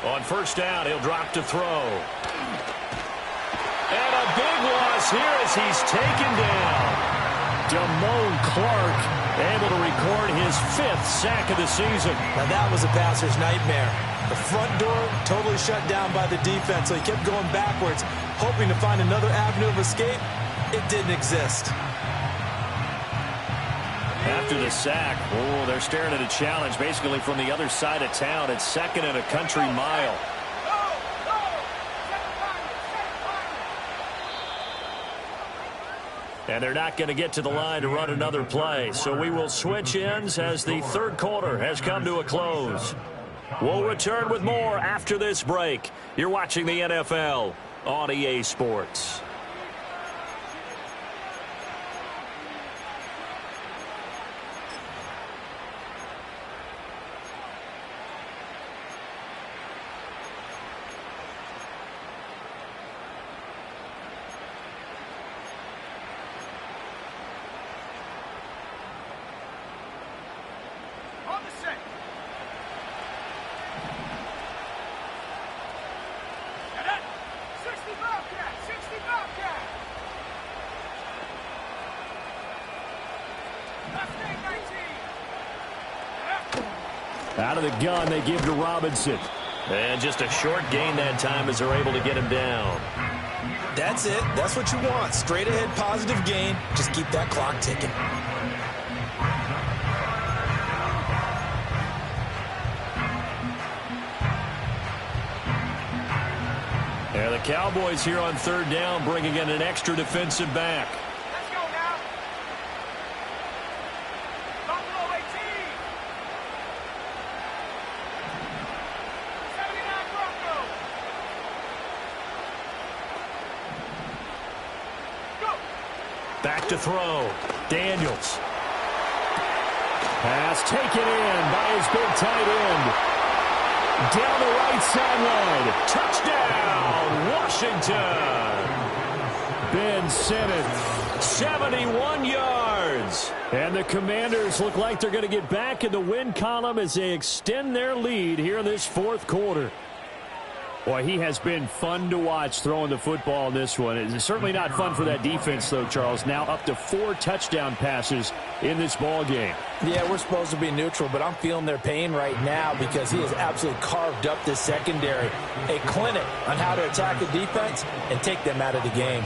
On 1st down, he'll drop to throw. And a big loss here as he's taken down. Damone Clark able to record his 5th sack of the season. Now that was a passer's nightmare. The front door totally shut down by the defense, so he kept going backwards, hoping to find another avenue of escape. It didn't exist. After the sack, they're staring at a challenge basically from the other side of town. It's 2nd and a country mile. And they're not going to get to the line to run another play. So we will switch ends as the 3rd quarter has come to a close. We'll return with more after this break. You're watching the NFL on EA Sports. Out of the gun, they give to Robinson. And just a short gain that time as they're able to get him down. That's it. That's what you want. Straight ahead positive gain. Just keep that clock ticking. And the Cowboys here on 3rd down bringing in an extra defensive back. Let's go now. Buffalo 18. 79 Broncos. Go. Back to throw. Daniels. Pass taken in by his big tight end. Down the right sideline. Touchdown, Washington. Ben Simmons. 71 yards. And the Commanders look like they're going to get back in the win column as they extend their lead here in this 4th quarter. Boy, he has been fun to watch throwing the football in this one. It's certainly not fun for that defense, though, Charles. Now up to 4 touchdown passes in this ball game. Yeah, we're supposed to be neutral, but I'm feeling their pain right now because he has absolutely carved up this secondary. A clinic on how to attack the defense and take them out of the game.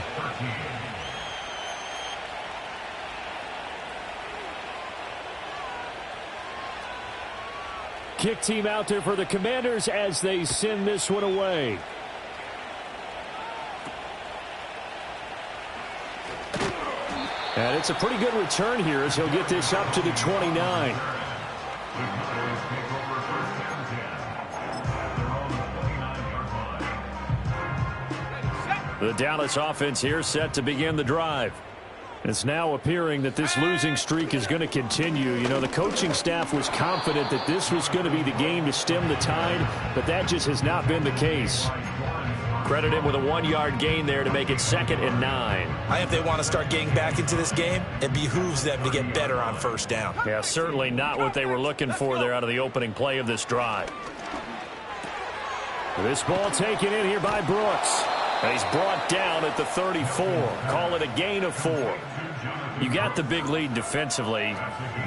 kick team out there for the Commanders as they send this one away. And it's a pretty good return here as he'll get this up to the 29. The Dallas offense here set to begin the drive. It's now appearing that this losing streak is going to continue. You know, the coaching staff was confident that this was going to be the game to stem the tide, but that just has not been the case. Credit him with a 1-yard gain there to make it 2nd and 9. If they want to start getting back into this game, it behooves them to get better on first down. Yeah, certainly not what they were looking for there out of the opening play of this drive. This ball taken in here by Brooks. And he's brought down at the 34. Call it a gain of 4. You got the big lead defensively.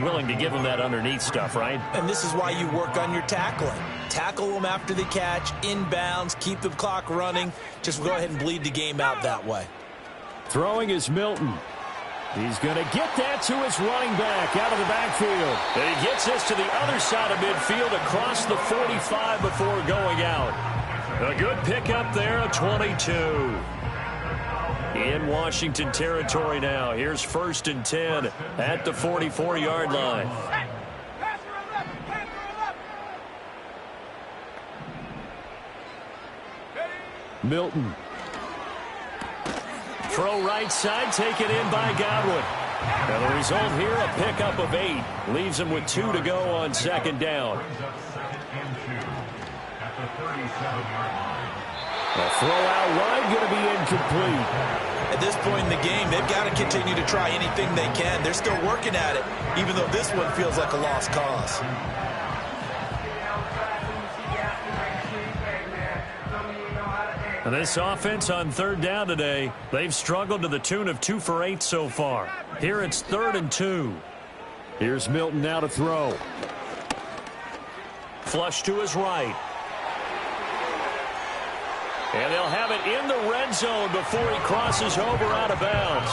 Willing to give them that underneath stuff, right? And this is why you work on your tackling. Tackle them after the catch, inbounds, keep the clock running. Just go ahead and bleed the game out that way. Throwing is Milton. He's going to get that to his running back out of the backfield. And he gets this to the other side of midfield across the 45 before going out. A good pickup there, a 22. In Washington territory now. Here's 1st and 10 at the 44-yard line. Milton. Throw right side, taken in by Godwin. And the result here, a pickup of 8. Leaves him with 2 to go on 2nd down. A throw out wide going to be incomplete. At this point in the game, they've got to continue to try anything they can. They're still working at it, even though this one feels like a lost cause. And this offense on 3rd down today, they've struggled to the tune of 2 for 8 so far. Here it's 3rd and 2. Here's Milton now to throw. Flush to his right. And they'll have it in the red zone before he crosses over out of bounds.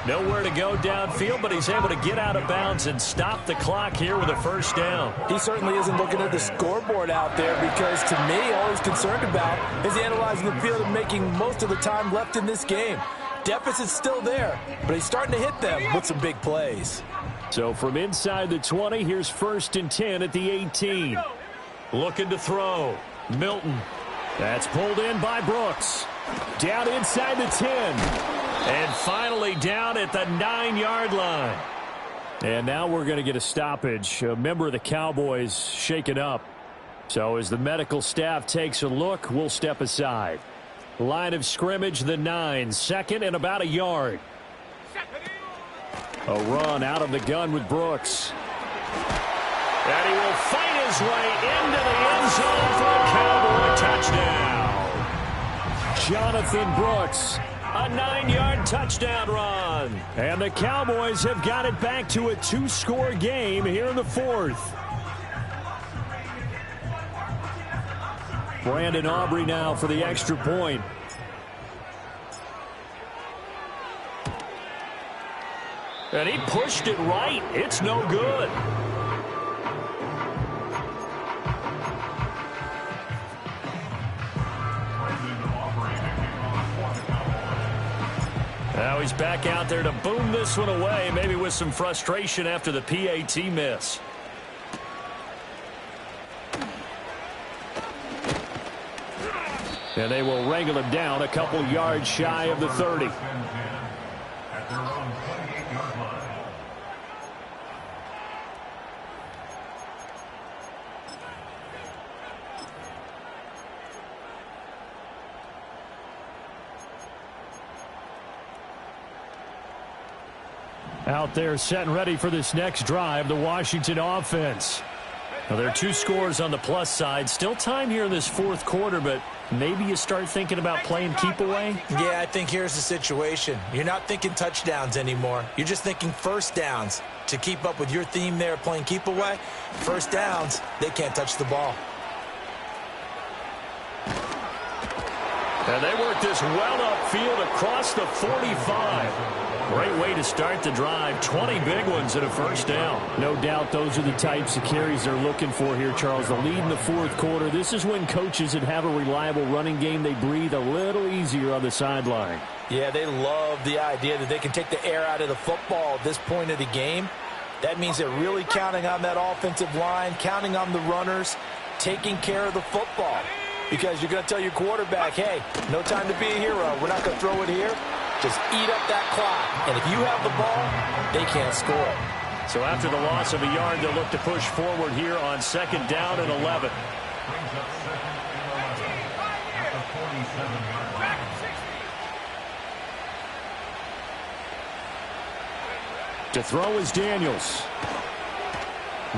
Nowhere to go downfield, but he's able to get out of bounds and stop the clock here with a 1st down. He certainly isn't looking at the scoreboard out there because, to me, all he's concerned about is analyzing the field and making most of the time left in this game. Deficit's still there, but he's starting to hit them with some big plays. So from inside the 20, here's 1st and 10 at the 18. Looking to throw. Milton. That's pulled in by Brooks. Down inside the 10. And finally down at the 9-yard line. And now we're going to get a stoppage. A member of the Cowboys shaken up. So as the medical staff takes a look, we'll step aside. Line of scrimmage, the 9. 2nd and about a yard. A run out of the gun with Brooks. And he will fight his way into the end zone for a Cowboy touchdown. Jonathan Brooks, a 9-yard touchdown run. And the Cowboys have got it back to a 2-score game here in the 4th. Brandon Aubrey now for the extra point. And he pushed it right. It's no good. Now he's back out there to boom this one away, maybe with some frustration after the PAT miss. And they will wrangle him down a couple yards shy of the 30. Out there set and ready for this next drive, the Washington offense. Now, there are 2 scores on the plus side. Still time here in this 4th quarter, but maybe you start thinking about playing keep away? Yeah, I think here's the situation. You're not thinking touchdowns anymore. You're just thinking 1st downs. To keep up with your theme there, playing keep away, 1st downs, they can't touch the ball. And they work this well upfield across the 45. Great way to start the drive. 20 big ones and a first down. No doubt those are the types of carries they're looking for here, Charles. The lead in the fourth quarter. This is when coaches that have a reliable running game, they breathe a little easier on the sideline. Yeah, they love the idea that they can take the air out of the football at this point of the game. That means they're really counting on that offensive line, counting on the runners, taking care of the football. Because you're going to tell your quarterback, hey, no time to be a hero. We're not going to throw it here. Just eat up that clock. And if you have the ball, they can't score. So after the loss of a yard, they'll look to push forward here on second down and 11. To throw is Daniels.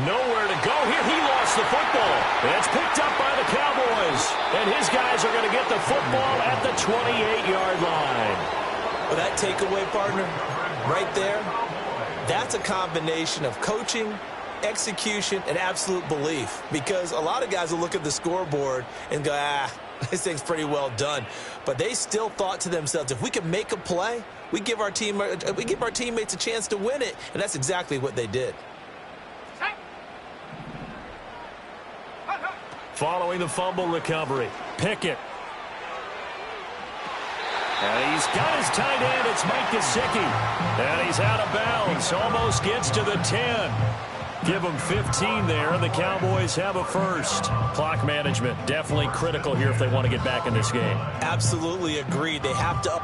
Nowhere to go here. He lost the football. And it's picked up by the Cowboys. And his guys are going to get the football at the 28-yard line. Well, that takeaway, partner, right there, that's a combination of coaching, execution, and absolute belief. Because a lot of guys will look at the scoreboard and go, this thing's pretty well done. But they still thought to themselves, if we can make a play, we give our teammates a chance to win it. And that's exactly what they did. Following the fumble recovery, Pickett. And he's got his tight end. It's Mike Gesicki. And he's out of bounds. Almost gets to the 10. Give them 15 there, and the Cowboys have a first. Clock management, definitely critical here if they want to get back in this game. Absolutely agreed. They have to...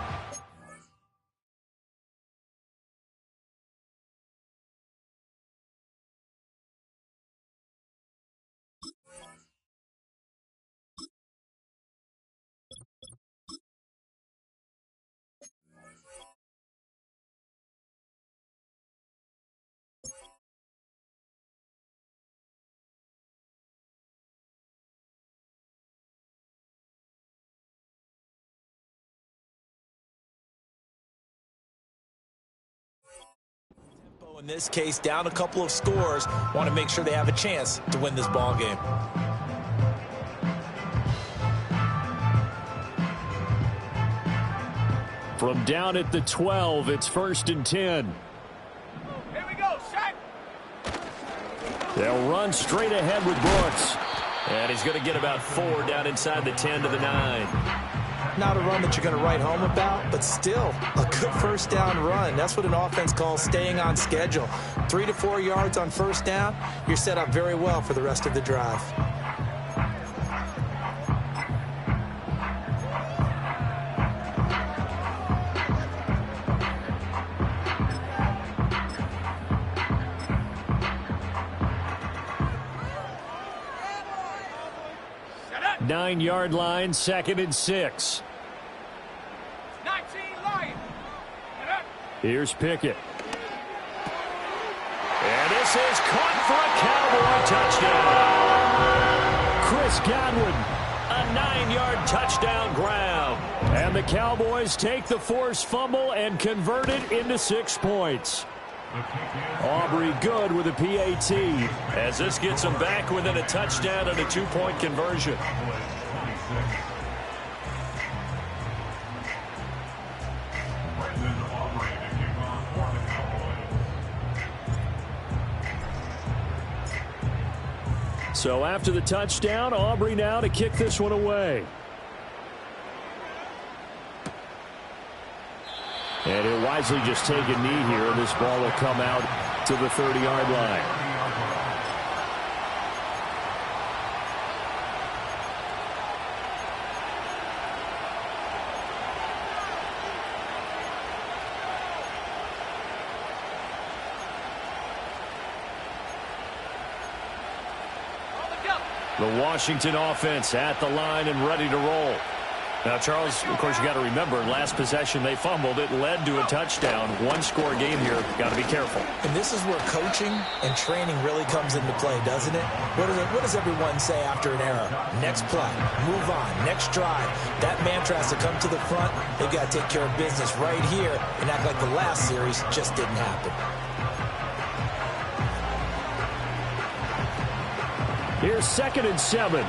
In this case, down a couple of scores, want to make sure they have a chance to win this ball game. From down at the 12, it's 1st and 10. Here we go, set. They'll run straight ahead with Brooks. And he's going to get about 4 down inside the 10 to the 9. Not a run that you're going to write home about, but still a good first down run. That's what an offense calls staying on schedule. 3 to 4 yards on first down, you're set up very well for the rest of the drive. Nine-yard line, 2nd and 6. 19 Lions. Here's Pickett. And this is caught for a Cowboy touchdown. Chris Godwin. A 9-yard touchdown ground. And the Cowboys take the forced fumble and convert it into 6 points. Aubrey good with a PAT. As this gets them back within a touchdown and a 2-point conversion. So after the touchdown, Aubrey now to kick this one away. And he'll wisely just take a knee here, and this ball will come out to the 30-yard line. The Washington offense at the line and ready to roll. Now, Charles, of course, you got to remember, last possession they fumbled. It led to a touchdown. One-score game here. Got to be careful. And this is where coaching and training really comes into play, doesn't it? What does everyone say after an error? Next play, move on, next drive. That mantra has to come to the front. They've got to take care of business right here and act like the last series just didn't happen. Here's 2nd and 7.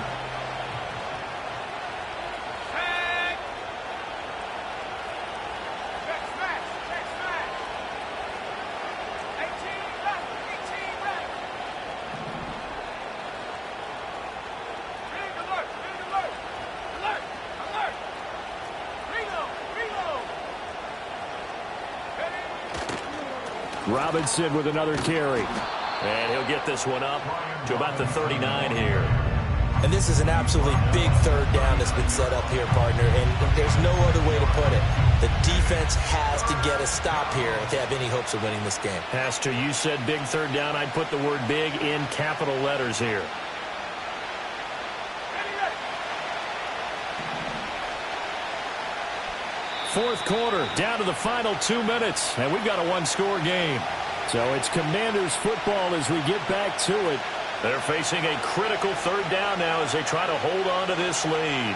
Robinson with another carry. And he'll get this one up to about the 39 here. And this is an absolutely big third down that's been set up here, partner, and there's no other way to put it. The defense has to get a stop here if they have any hopes of winning this game. Pastor, you said big third down. I'd put the word big in capital letters here. Fourth quarter, down to the final 2 minutes, and we've got a one-score game. So it's Commanders football as we get back to it. They're facing a critical third down now as they try to hold on to this lead.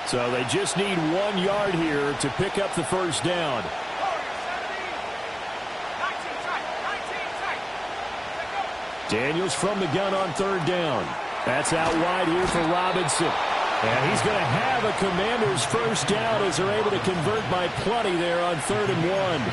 So they just need 1 yard here to pick up the first down. Daniels from the gun on third down. That's out wide here for Robinson. And he's going to have a Commanders first down as they're able to convert by plenty there on 3rd and 1.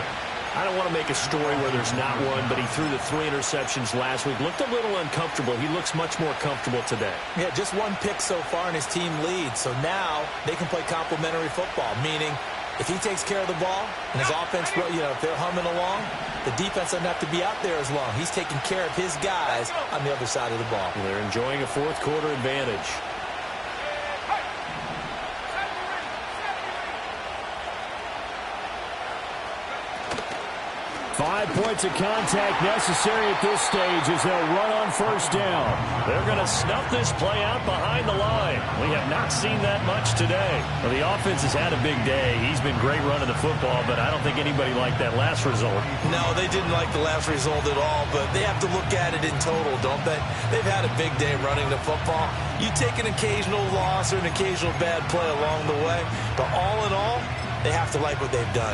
I don't want to make a story where there's not one, but he threw the 3 interceptions last week. Looked a little uncomfortable. He looks much more comfortable today. Yeah, just 1 pick so far and his team leads. So now they can play complementary football, meaning if he takes care of the ball and his offense, if they're humming along, the defense doesn't have to be out there as long. He's taking care of his guys on the other side of the ball. They're enjoying a fourth quarter advantage. 5 points of contact necessary at this stage as they'll run on first down. They're going to snuff this play out behind the line. We have not seen that much today. Well, the offense has had a big day. He's been great running the football, but I don't think anybody liked that last result. No, they didn't like the last result at all, but they have to look at it in total, don't they? They've had a big day running the football. You take an occasional loss or an occasional bad play along the way, but all in all, they have to like what they've done.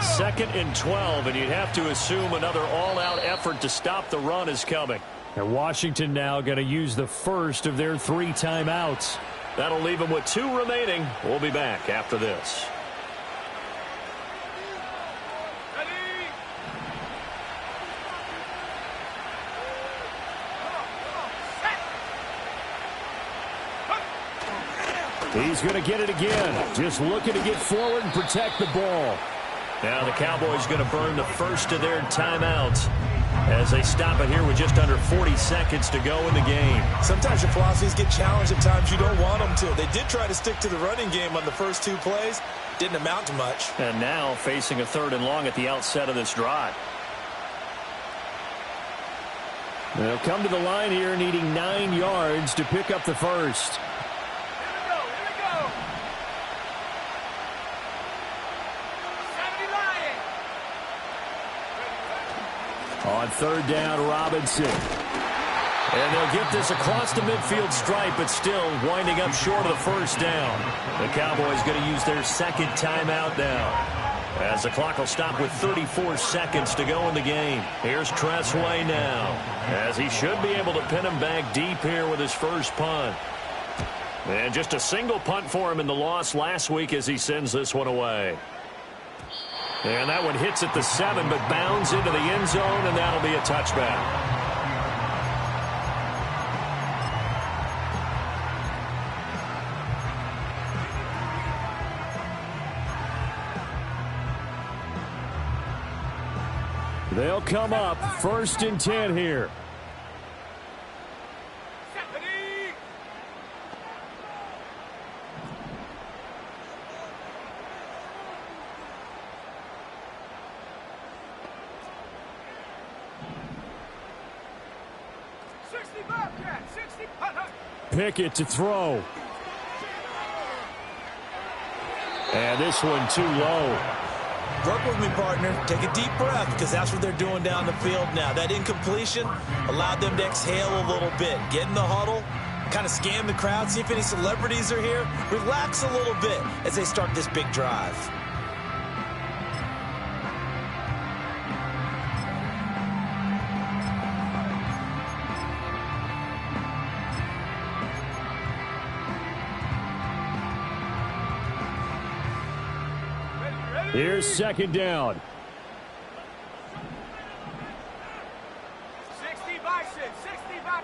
Second and 12, and you'd have to assume another all-out effort to stop the run is coming. And Washington now going to use the first of their 3 timeouts. That'll leave them with 2 remaining. We'll be back after this. He's going to get it again. Just looking to get forward and protect the ball. Now the Cowboys going to burn the first of their timeouts as they stop it here with just under 40 seconds to go in the game. Sometimes your philosophies get challenged at times you don't want them to. They did try to stick to the running game on the first 2 plays. Didn't amount to much. And now facing a 3rd and long at the outset of this drive. They'll come to the line here needing 9 yards to pick up the first. On 3rd down, Robinson. And they'll get this across the midfield stripe, but still winding up short of the first down. The Cowboys going to use their 2nd timeout now, as the clock will stop with 34 seconds to go in the game. Here's Tressway now, as he should be able to pin him back deep here with his first punt. And just a single punt for him in the loss last week as he sends this one away. And that one hits at the 7, but bounds into the end zone, and that'll be a touchback. They'll come up 1st and 10 here. Pickett to throw. And this one too low. Work with me, partner. Take a deep breath, because that's what they're doing down the field now. That incompletion allowed them to exhale a little bit. Get in the huddle, kind of scan the crowd, see if any celebrities are here. Relax a little bit as they start this big drive. Here's second down. 60 by 6, 60 by...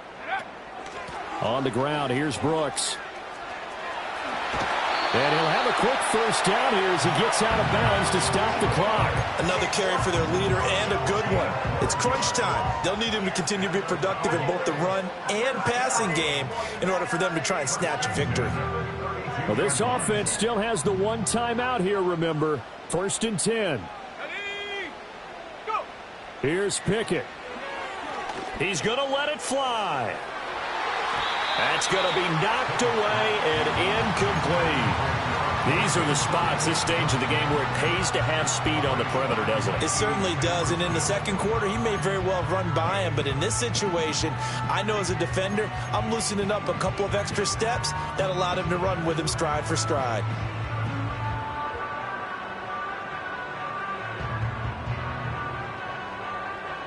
On the ground, here's Brooks. And he'll have a quick first down here as he gets out of bounds to stop the clock. Another carry for their leader and a good one. It's crunch time. They'll need him to continue to be productive in both the run and passing game in order for them to try and snatch a victory. Well, this offense still has the one timeout here, remember. 1st and 10. Ready, go! Here's Pickett. He's going to let it fly. That's going to be knocked away and incomplete. These are the spots, this stage of the game, where it pays to have speed on the perimeter, doesn't it? It certainly does, and in the second quarter, he may very well run by him, but in this situation, I know as a defender, I'm loosening up a couple of extra steps that allowed him to run with him stride for stride.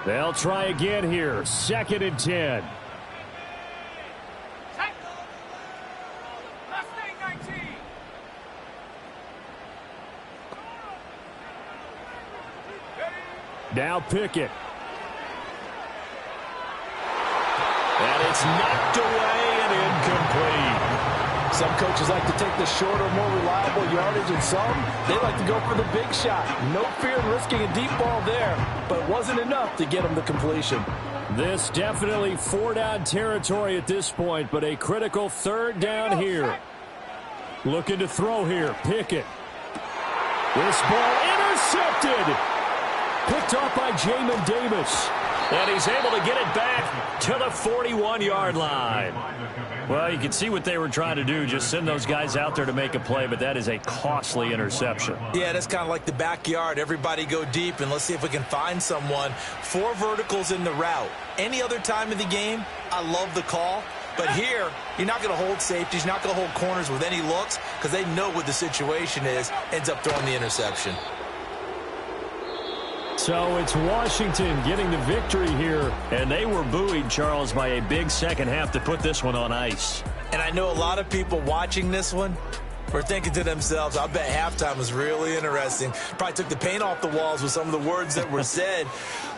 They'll try again here. 2nd and 10. Now Pickett. And it's knocked away and incomplete. Some coaches like to take the shorter, more reliable yardage, and some, they like to go for the big shot. No fear in risking a deep ball there, but it wasn't enough to get him the completion. This definitely 4-down territory at this point, but a critical 3rd down here. Looking to throw here, Pickett. This ball intercepted. Picked off by Jamin Davis. And he's able to get it back to the 41-yard line. Well, you can see what they were trying to do, just send those guys out there to make a play, but that is a costly interception. Yeah, that's kind of like the backyard. Everybody go deep, and let's see if we can find someone. 4 verticals in the route. Any other time of the game, I love the call. But here, you're not going to hold safeties, you're not going to hold corners with any looks because they know what the situation is, ends up throwing the interception. So it's Washington getting the victory here. And they were buoyed, Charles, by a big second half to put this one on ice. And I know a lot of people watching this one were thinking to themselves, I bet halftime was really interesting. Probably took the paint off the walls with some of the words that were said.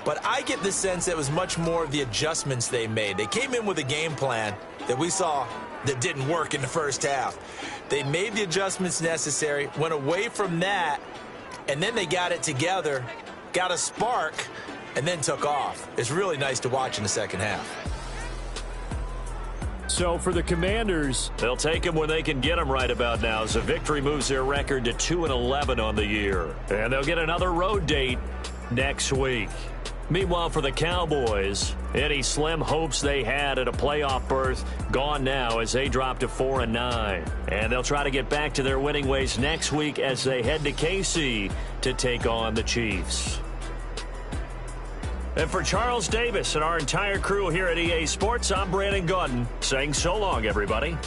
But I get the sense that it was much more of the adjustments they made. They came in with a game plan that we saw that didn't work in the first half. They made the adjustments necessary, went away from that, and then they got it together, got a spark, and then took off. It's really nice to watch in the second half. So for the Commanders, they'll take them when they can get them right about now, as a victory moves their record to 2-11 on the year. And they'll get another road date next week. Meanwhile, for the Cowboys, any slim hopes they had at a playoff berth gone now as they drop to 4-9. And they'll try to get back to their winning ways next week as they head to KC to take on the Chiefs. And for Charles Davis and our entire crew here at EA Sports, I'm Brandon Gaudin saying so long, everybody.